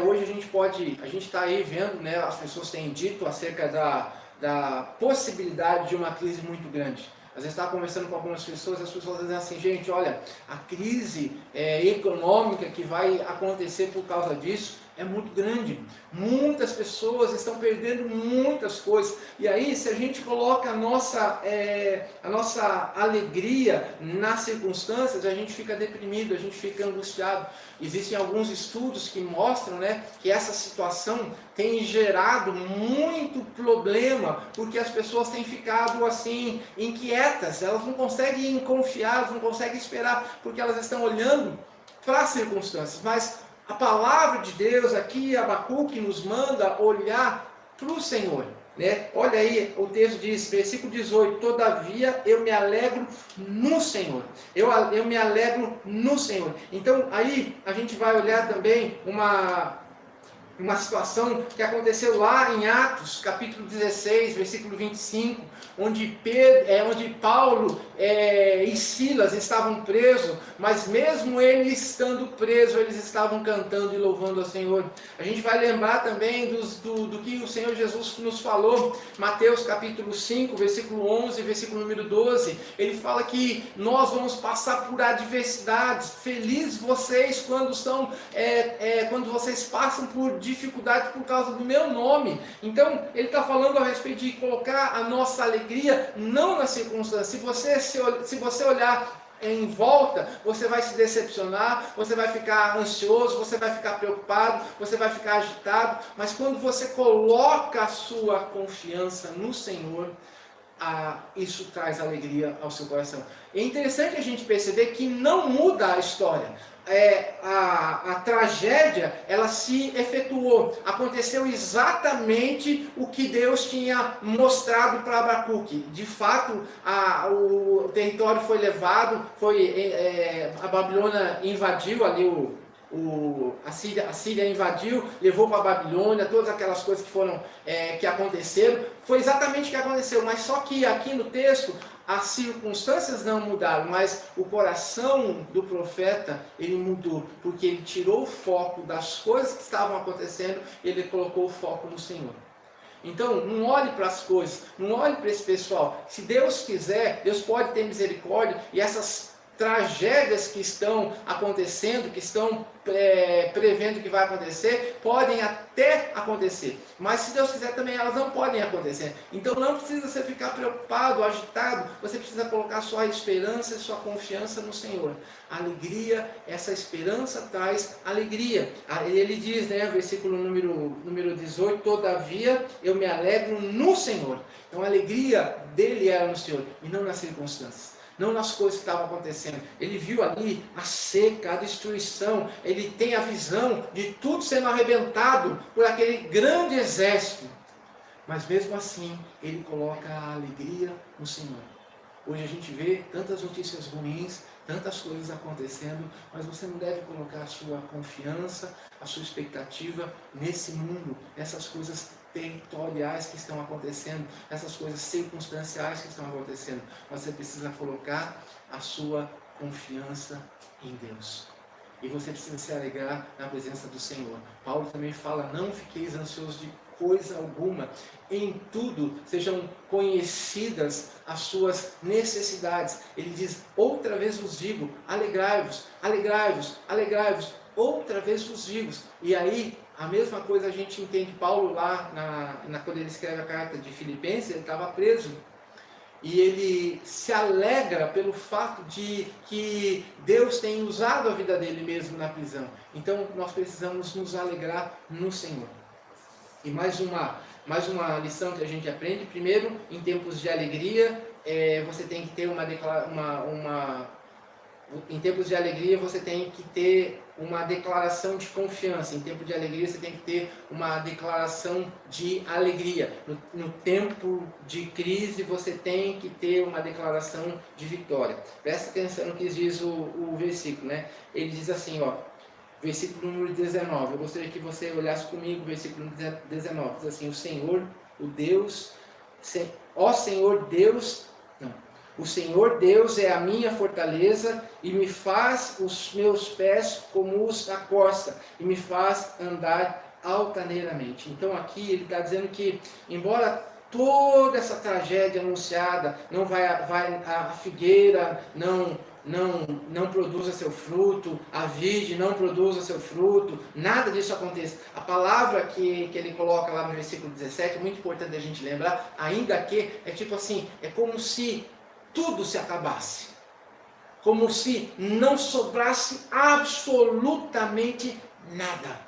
Hoje a gente está aí vendo, né, as pessoas têm dito acerca da possibilidade de uma crise muito grande. Às vezes estava conversando com algumas pessoas, as pessoas dizem assim, gente, olha, a crise econômica que vai acontecer por causa disso é muito grande. Muitas pessoas estão perdendo muitas coisas. E aí, se a gente coloca a nossa alegria nas circunstâncias, a gente fica deprimido, a gente fica angustiado. Existem alguns estudos que mostram, né, que essa situação tem gerado muito problema, porque as pessoas têm ficado assim, inquietas, elas não conseguem confiar, elas não conseguem esperar, porque elas estão olhando para as circunstâncias. Mas a palavra de Deus aqui, Abacuque, nos manda olhar para o Senhor. Né? Olha aí, o texto diz, versículo 18, todavia eu me alegro no Senhor. Eu me alegro no Senhor. Então aí a gente vai olhar também uma situação que aconteceu lá em Atos, capítulo 16, versículo 25, onde Paulo e Silas estavam presos, mas mesmo eles estando presos, eles estavam cantando e louvando ao Senhor. A gente vai lembrar também do que o Senhor Jesus nos falou, Mateus capítulo 5, versículo 11, versículo número 12, ele fala que nós vamos passar por adversidades, felizes vocês quando vocês passam por dificuldade por causa do meu nome. Então, ele está falando a respeito de colocar a nossa alegria não na circunstância. Se você olhar em volta, você vai se decepcionar, você vai ficar ansioso, você vai ficar preocupado, você vai ficar agitado, mas quando você coloca a sua confiança no Senhor, isso traz alegria ao seu coração. É interessante a gente perceber que não muda a história. A tragédia, ela se efetuou, aconteceu exatamente o que Deus tinha mostrado para Abacuque. De fato, o território foi levado, a Babilônia invadiu ali a Síria invadiu, levou para a Babilônia, todas aquelas coisas que aconteceram, foi exatamente o que aconteceu, mas só que aqui no texto, as circunstâncias não mudaram, mas o coração do profeta, ele mudou, porque ele tirou o foco das coisas que estavam acontecendo, ele colocou o foco no Senhor. Então, não olhe para as coisas, não olhe para esse pessoal. Se Deus quiser, Deus pode ter misericórdia, e essas tragédias que estão acontecendo, que estão prevendo que vai acontecer, podem até acontecer, mas se Deus quiser também elas não podem acontecer. Então não precisa você ficar preocupado, agitado, você precisa colocar sua esperança e sua confiança no Senhor. Alegria, essa esperança traz alegria. Ele diz, né, versículo número 18, todavia eu me alegro no Senhor. Então a alegria dele era no Senhor e não nas circunstâncias, não nas coisas que estavam acontecendo. Ele viu ali a seca, a destruição, ele tem a visão de tudo sendo arrebentado por aquele grande exército, mas mesmo assim ele coloca a alegria no Senhor. Hoje a gente vê tantas notícias ruins, tantas coisas acontecendo, mas você não deve colocar a sua confiança, a sua expectativa nesse mundo, nessas coisas territoriais que estão acontecendo, essas coisas circunstanciais que estão acontecendo. Você precisa colocar a sua confiança em Deus. E você precisa se alegrar na presença do Senhor. Paulo também fala, não fiqueis ansiosos de coisa alguma, em tudo sejam conhecidas as suas necessidades. Ele diz, outra vez vos digo, alegrai-vos, alegrai-vos, alegrai-vos, outra vez vos digo. E aí, a mesma coisa a gente entende. Paulo lá, quando ele escreve a carta de Filipenses, ele estava preso. E ele se alegra pelo fato de que Deus tem usado a vida dele mesmo na prisão. Então nós precisamos nos alegrar no Senhor. E mais uma lição que a gente aprende. Primeiro, em tempos de alegria, você tem que ter em tempos de alegria você tem que ter uma declaração de confiança. Em tempo de alegria você tem que ter uma declaração de alegria. No tempo de crise você tem que ter uma declaração de vitória. Presta atenção no que diz o versículo, né? Ele diz assim, ó, versículo número 19. Eu gostaria que você olhasse comigo o versículo 19. Diz assim, o Senhor Deus é a minha fortaleza e me faz os meus pés como os da corça e me faz andar altaneiramente. Então aqui ele está dizendo que, embora toda essa tragédia anunciada, a figueira não produza seu fruto, a vide não produza seu fruto, nada disso aconteça. A palavra que ele coloca lá no versículo 17, é muito importante a gente lembrar, ainda que, é tipo assim, é como se tudo se acabasse, como se não sobrasse absolutamente nada.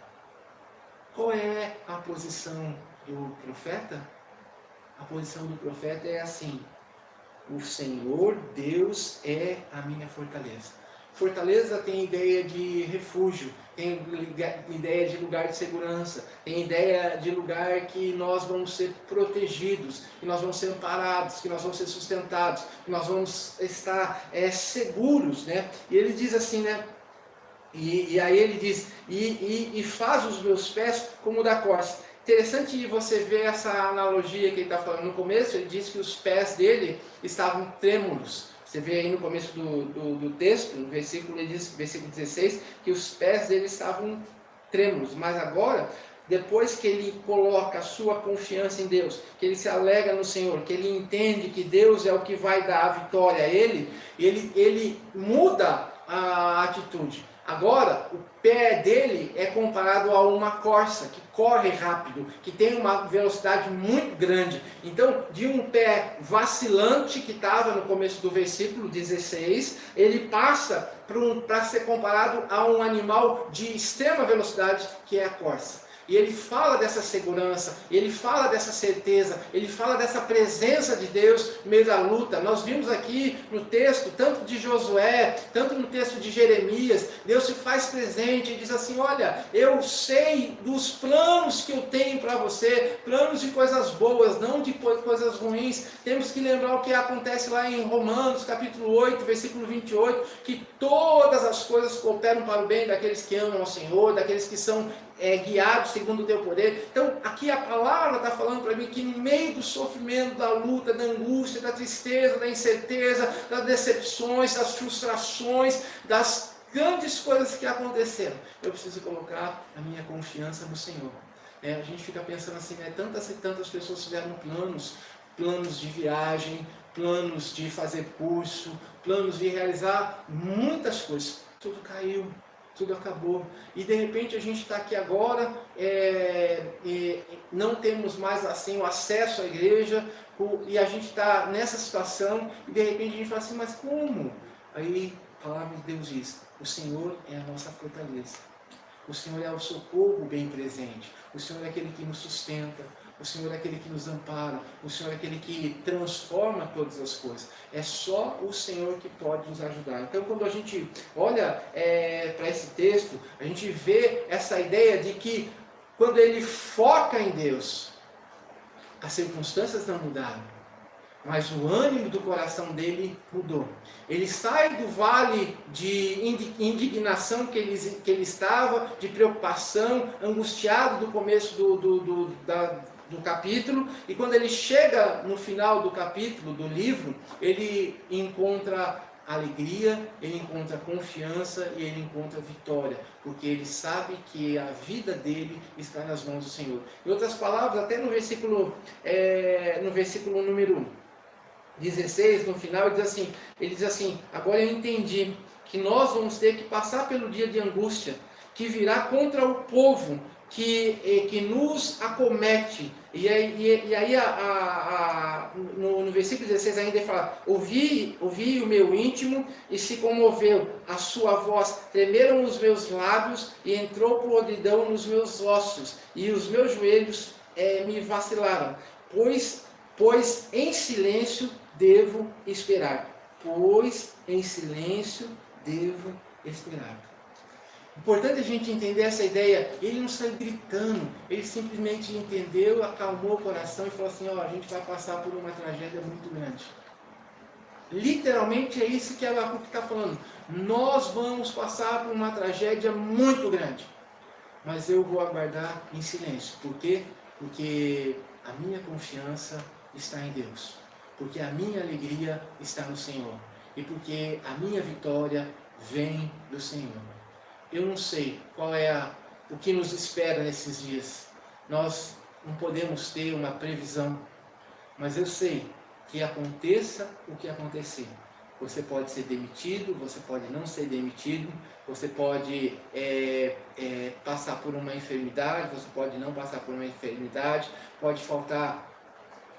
Qual é a posição do profeta? A posição do profeta é assim, o Senhor Deus é a minha fortaleza. Fortaleza tem ideia de refúgio, tem ideia de lugar de segurança, tem ideia de lugar que nós vamos ser protegidos, que nós vamos ser amparados, que nós vamos ser sustentados, que nós vamos estar seguros, né? E ele diz assim, né? E aí ele diz, e faz os meus pés como o da corça. Interessante você ver essa analogia que ele está falando. No começo ele diz que os pés dele estavam trêmulos. Você vê aí no começo do texto, no versículo, ele diz, versículo 16, que os pés dele estavam trêmulos. Mas agora, depois que ele coloca a sua confiança em Deus, que ele se alega no Senhor, que ele entende que Deus é o que vai dar a vitória a ele muda a atitude. Agora, o pé dele é comparado a uma corça, que corre rápido, que tem uma velocidade muito grande. Então, de um pé vacilante, que estava no começo do versículo 16, ele passa para ser comparado a um animal de extrema velocidade, que é a corça. E ele fala dessa segurança, ele fala dessa certeza, ele fala dessa presença de Deus no meio da luta. Nós vimos aqui no texto, tanto de Josué, tanto no texto de Jeremias, Deus se faz presente e diz assim: olha, eu sei dos planos que eu tenho para você, planos de coisas boas, não de coisas ruins. Temos que lembrar o que acontece lá em Romanos, capítulo 8, versículo 28, que todas as coisas cooperam para o bem daqueles que amam ao Senhor, daqueles que são guiados segundo o teu poder. Então aqui a palavra está falando para mim que no meio do sofrimento, da luta, da angústia, da tristeza, da incerteza, das decepções, das frustrações, das grandes coisas que aconteceram, eu preciso colocar a minha confiança no Senhor. A gente fica pensando assim, tantas e tantas pessoas tiveram planos de viagem, planos de fazer curso, planos de realizar muitas coisas, tudo caiu, tudo acabou, e de repente a gente está aqui agora, não temos mais assim o acesso à igreja, e a gente está nessa situação, e de repente a gente fala assim, mas como? Aí a palavra de Deus diz: o Senhor é a nossa fortaleza, o Senhor é o socorro bem presente, o Senhor é aquele que nos sustenta, o Senhor é aquele que nos ampara, o Senhor é aquele que transforma todas as coisas. É só o Senhor que pode nos ajudar. Então, quando a gente olha para esse texto, a gente vê essa ideia de que quando ele foca em Deus, as circunstâncias não mudaram, mas o ânimo do coração dele mudou. Ele sai do vale de indignação que ele estava, de preocupação, angustiado do começo do capítulo, e quando ele chega no final do capítulo, do livro, ele encontra alegria, ele encontra confiança e ele encontra vitória, porque ele sabe que a vida dele está nas mãos do Senhor. Em outras palavras, até no versículo número 16, no final, ele diz assim: agora eu entendi que nós vamos ter que passar pelo dia de angústia, que virá contra o povo que nos acomete. E aí no versículo 16 ainda ele fala: ouvi o meu íntimo e se comoveu a sua voz, tremeram os meus lábios e entrou podridão nos meus ossos, e os meus joelhos me vacilaram, pois em silêncio devo esperar. Pois em silêncio devo esperar. Importante a gente entender essa ideia. Ele não está gritando, ele simplesmente entendeu, acalmou o coração e falou assim: a gente vai passar por uma tragédia muito grande. Literalmente é isso que Abacuque está falando. Nós vamos passar por uma tragédia muito grande, mas eu vou aguardar em silêncio. Por quê? Porque a minha confiança está em Deus, porque a minha alegria está no Senhor, e porque a minha vitória vem do Senhor. Eu não sei qual é o que nos espera nesses dias. Nós não podemos ter uma previsão, mas eu sei que aconteça o que acontecer. Você pode ser demitido, você pode não ser demitido, você pode passar por uma enfermidade, você pode não passar por uma enfermidade, pode faltar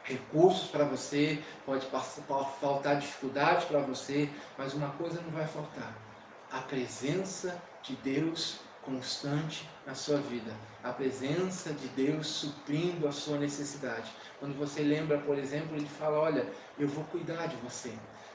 recursos para você, pode faltar dificuldade para você, mas uma coisa não vai faltar: a presença de Deus constante na sua vida, a presença de Deus suprindo a sua necessidade. Quando você lembra, por exemplo, ele fala: olha, eu vou cuidar de você.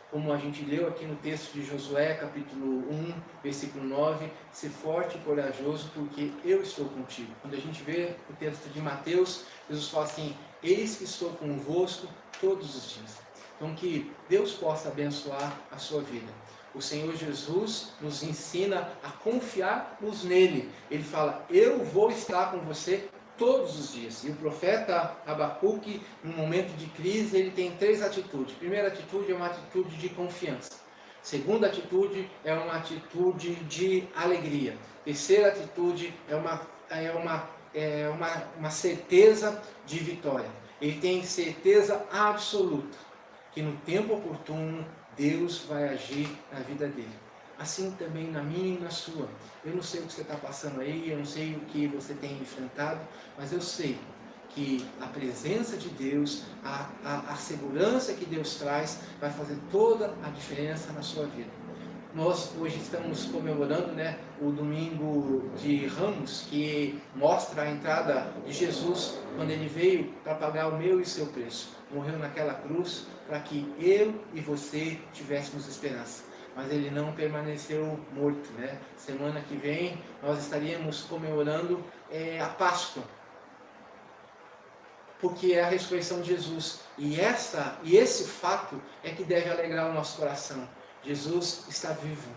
Como a gente leu aqui no texto de Josué, capítulo 1, versículo 9, ser forte e corajoso, porque eu estou contigo. Quando a gente vê o texto de Mateus, Jesus fala assim: eis que estou convosco todos os dias. Então que Deus possa abençoar a sua vida. O Senhor Jesus nos ensina a confiarmos nele. Ele fala: eu vou estar com você todos os dias. E o profeta Abacuque, no momento de crise, ele tem 3 atitudes. Primeira atitude é uma atitude de confiança. Segunda atitude é uma atitude de alegria. Terceira atitude é uma uma certeza de vitória. Ele tem certeza absoluta que no tempo oportuno Deus vai agir na vida dele. Assim também na minha e na sua. Eu não sei o que você está passando aí, eu não sei o que você tem enfrentado, mas eu sei que a presença de Deus, a segurança que Deus traz, vai fazer toda a diferença na sua vida. Nós hoje estamos comemorando, né, o domingo de Ramos, que mostra a entrada de Jesus, quando ele veio para pagar o meu e o seu preço. Morreu naquela cruz para que eu e você tivéssemos esperança. Mas ele não permaneceu morto, né? Semana que vem nós estaríamos comemorando a Páscoa, porque é a ressurreição de Jesus. E esse fato é que deve alegrar o nosso coração. Jesus está vivo.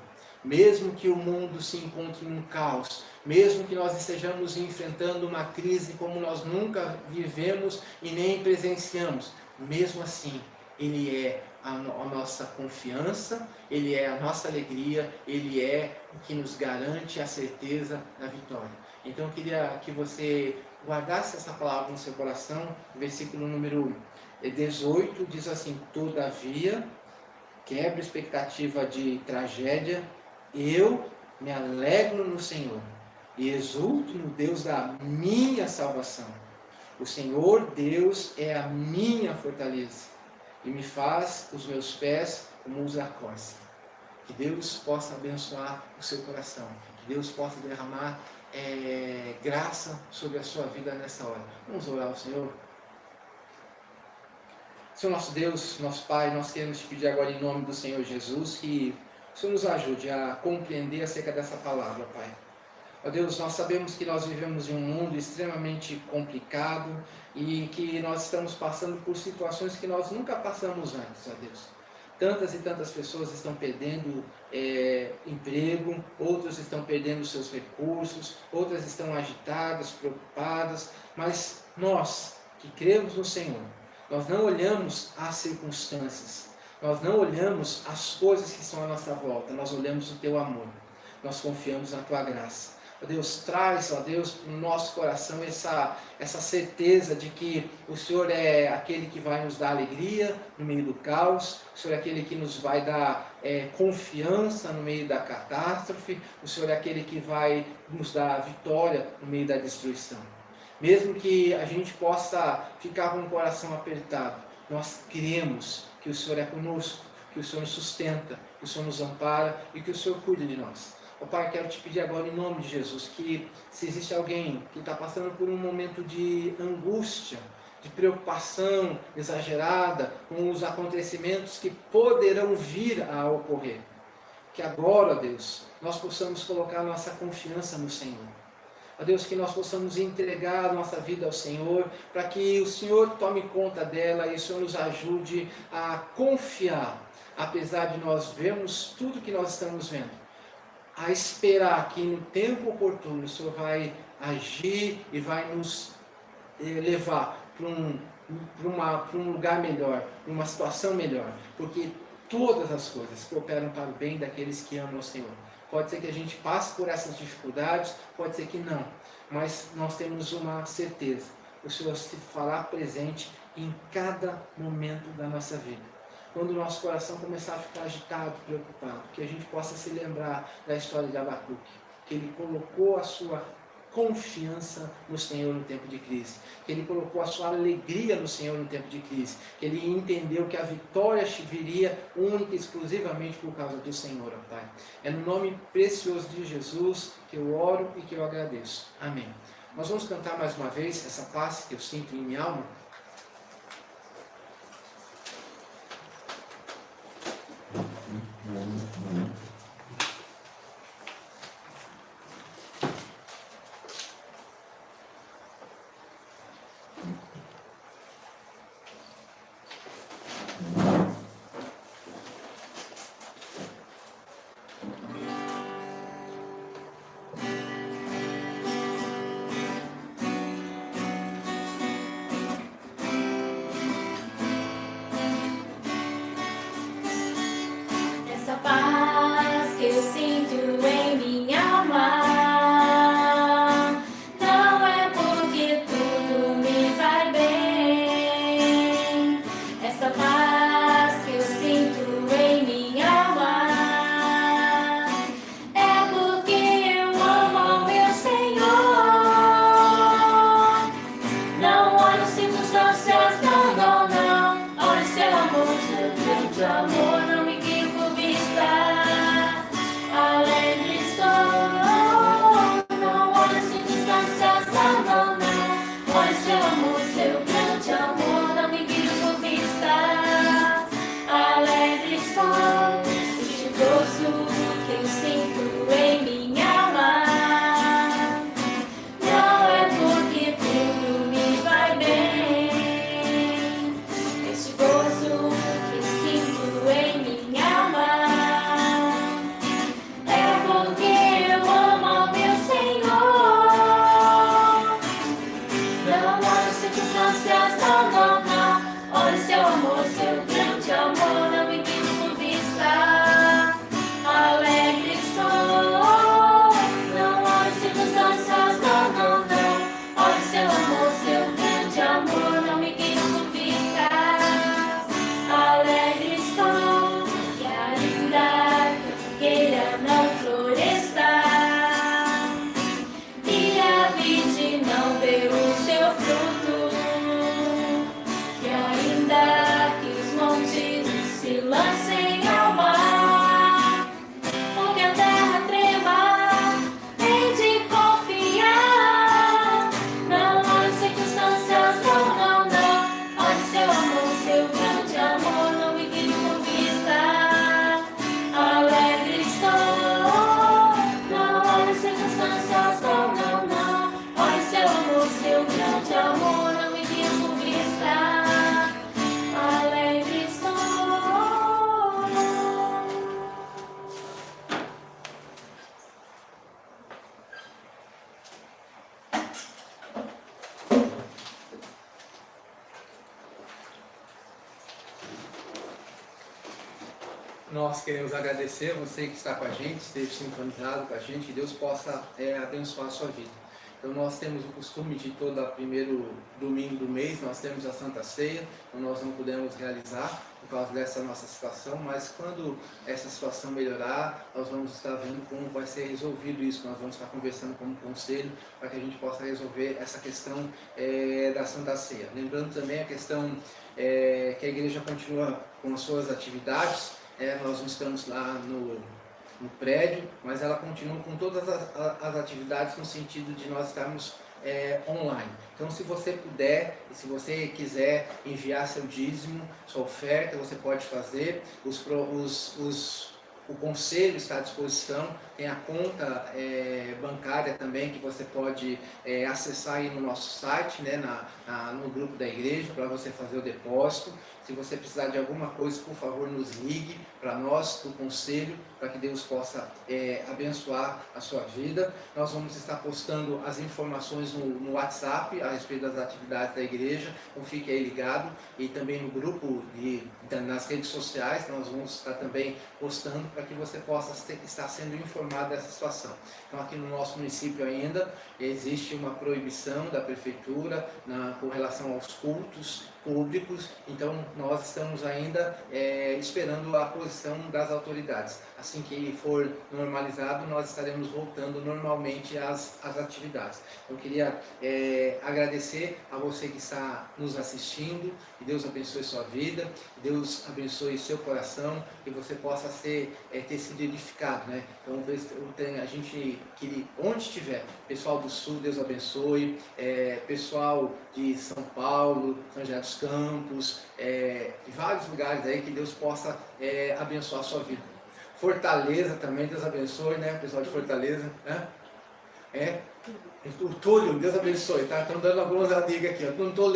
Mesmo que o mundo se encontre em um caos, mesmo que nós estejamos enfrentando uma crise como nós nunca vivemos e nem presenciamos, mesmo assim, Ele é a nossa confiança, Ele é a nossa alegria, Ele é o que nos garante a certeza da vitória. Então eu queria que você guardasse essa palavra no seu coração. Versículo número 18 diz assim: todavia, quebra expectativa de tragédia, eu me alegro no Senhor e exulto no Deus da minha salvação. O Senhor Deus é a minha fortaleza e me faz os meus pés como os da corça. Que Deus possa abençoar o seu coração, que Deus possa derramar graça sobre a sua vida nessa hora. Vamos orar ao Senhor. Senhor nosso Deus, nosso Pai, nós queremos te pedir agora em nome do Senhor Jesus que o Senhor nos ajude a compreender acerca dessa palavra, Pai. Ó Deus, nós sabemos que nós vivemos em um mundo extremamente complicado e que nós estamos passando por situações que nós nunca passamos antes, ó Deus. Tantas e tantas pessoas estão perdendo emprego, outras estão perdendo seus recursos, outras estão agitadas, preocupadas, mas nós que cremos no Senhor, nós não olhamos as circunstâncias, nós não olhamos as coisas que estão à nossa volta, nós olhamos o Teu amor, nós confiamos na Tua graça. Ó Deus, traz, ó Deus, no nosso coração essa certeza de que o Senhor é aquele que vai nos dar alegria no meio do caos, o Senhor é aquele que nos vai dar confiança no meio da catástrofe, o Senhor é aquele que vai nos dar vitória no meio da destruição. Mesmo que a gente possa ficar com o coração apertado, nós cremos que o Senhor é conosco, que o Senhor nos sustenta, que o Senhor nos ampara e que o Senhor cuida de nós. Ó Pai, quero te pedir agora em nome de Jesus que se existe alguém que está passando por um momento de angústia, de preocupação exagerada com os acontecimentos que poderão vir a ocorrer, que agora, ó Deus, nós possamos colocar nossa confiança no Senhor. Ó Deus, que nós possamos entregar a nossa vida ao Senhor, para que o Senhor tome conta dela e o Senhor nos ajude a confiar, apesar de nós vermos tudo que nós estamos vendo, a esperar que no tempo oportuno o Senhor vai agir e vai nos levar para um lugar melhor, uma situação melhor, porque todas as coisas cooperam para o bem daqueles que amam o Senhor. Pode ser que a gente passe por essas dificuldades, pode ser que não, mas nós temos uma certeza: o Senhor se fará presente em cada momento da nossa vida. Quando o nosso coração começar a ficar agitado, preocupado, que a gente possa se lembrar da história de Abacuque, que ele colocou a sua confiança no Senhor no tempo de crise, que ele colocou a sua alegria no Senhor no tempo de crise, que ele entendeu que a vitória viria única e exclusivamente por causa do Senhor, ó Pai. É no nome precioso de Jesus que eu oro e que eu agradeço. Amém. Nós vamos cantar mais uma vez essa paz que eu sinto em minha alma. nós queremos agradecer a você que está com a gente, esteve sintonizado com a gente, que Deus possa abençoar a sua vida. Então nós temos o costume de todo primeiro domingo do mês, nós temos a Santa Ceia, então nós não pudemos realizar por causa dessa nossa situação, mas quando essa situação melhorar, nós vamos estar vendo como vai ser resolvido isso, nós vamos estar conversando como conselho para que a gente possa resolver essa questão da Santa Ceia. Lembrando também a questão que a igreja continua com as suas atividades, nós não estamos lá no prédio, mas ela continua com todas as atividades no sentido de nós estarmos online. Então, se você puder e se você quiser enviar seu dízimo, sua oferta, você pode fazer. O conselho está à disposição, tem a conta bancária também que você pode acessar aí no nosso site, né, no grupo da igreja, para você fazer o depósito. Se você precisar de alguma coisa, por favor, nos ligue para nós, do conselho, para que Deus possa abençoar a sua vida. Nós vamos estar postando as informações no WhatsApp a respeito das atividades da igreja, então fique aí ligado. E também no grupo, nas redes sociais, nós vamos estar também postando para que você possa estar sendo informado dessa situação. Então aqui no nosso município ainda existe uma proibição da prefeitura com relação aos cultos públicos, então nós estamos ainda esperando a posição das autoridades. Assim que for normalizado, nós estaremos voltando normalmente às atividades. Eu queria agradecer a você que está nos assistindo, que Deus abençoe sua vida, que Deus abençoe seu coração, que você possa ter sido edificado, né? Então a gente, que onde estiver, pessoal do Sul, Deus abençoe, pessoal de São Paulo, São José dos Campos, de vários lugares aí, que Deus possa abençoar a sua vida. Fortaleza também, Deus abençoe, né? O pessoal de Fortaleza, né? O Túlio, Deus abençoe, tá? Estão dando algumas adigas aqui, ó. Eu não estou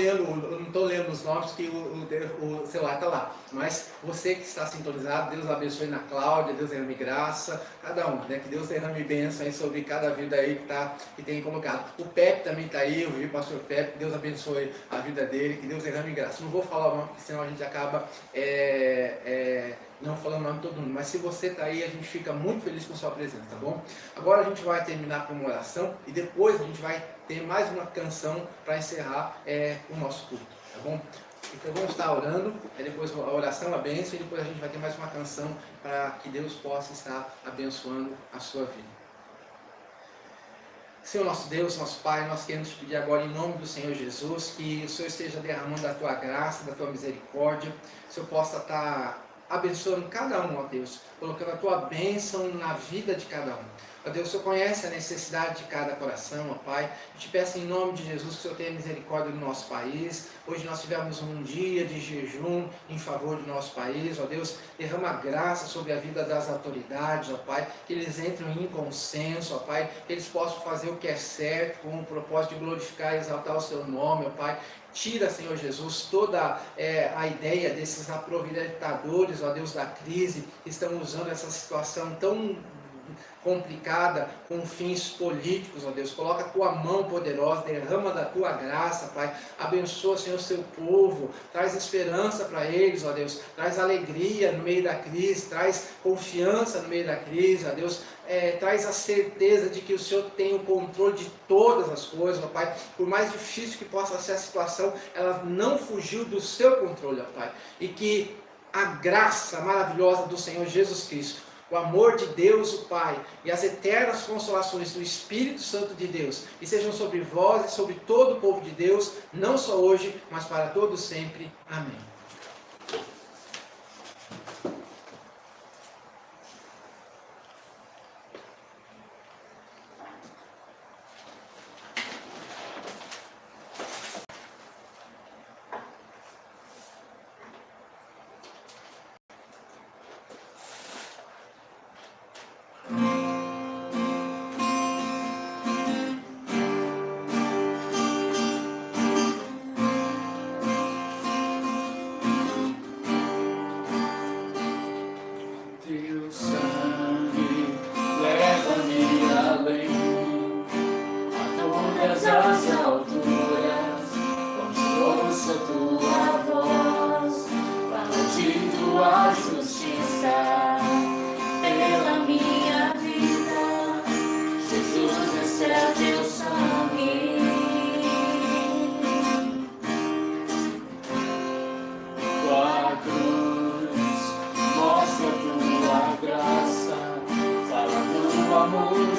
lendo os nomes que o celular está lá. Mas você que está sintonizado, Deus abençoe na Cláudia, Deus derrame graça, cada um, né? Que Deus derrame bênção aí sobre cada vida aí que tem colocado. O Pepe também está aí, eu vi o pastor Pepe, que Deus abençoe a vida dele, que Deus derrame graça. Não vou falar o nome, porque senão a gente acaba não falando o nome de todo mundo, mas se você está aí, a gente fica muito feliz com sua presença, tá bom? Agora a gente vai terminar com uma oração e depois a gente vai ter mais uma canção para encerrar o nosso culto, tá bom? Então vamos estar orando, depois a oração, a bênção, e depois a gente vai ter mais uma canção para que Deus possa estar abençoando a sua vida. Senhor nosso Deus, nosso Pai, nós queremos te pedir agora em nome do Senhor Jesus, que o Senhor esteja derramando a tua graça, da tua misericórdia, que o Senhor possa estar abençoando cada um, ó Deus, colocando a tua bênção na vida de cada um. Ó Deus, o Senhor conhece a necessidade de cada coração, ó Pai. Eu te peço em nome de Jesus que o Senhor tenha misericórdia do nosso país. Hoje nós tivemos um dia de jejum em favor do nosso país, ó Deus. Derrama graça sobre a vida das autoridades, ó Pai. Que eles entrem em consenso, ó Pai. Que eles possam fazer o que é certo com o propósito de glorificar e exaltar o seu nome, ó Pai. Tira, Senhor Jesus, toda a ideia desses aproveitadores, ó Deus, da crise, que estão usando essa situação tão complicada com fins políticos, ó Deus. Coloca a tua mão poderosa, derrama da tua graça, Pai. Abençoa, Senhor, o seu povo, traz esperança para eles, ó Deus. Traz alegria no meio da crise, traz confiança no meio da crise, ó Deus. Traz a certeza de que o Senhor tem o controle de todas as coisas, ó Pai. Por mais difícil que possa ser a situação, ela não fugiu do seu controle, ó Pai. E que a graça maravilhosa do Senhor Jesus Cristo, o amor de Deus, o Pai, e as eternas consolações do Espírito Santo de Deus, e sejam sobre vós e sobre todo o povo de Deus, não só hoje, mas para todos sempre. Amém. somos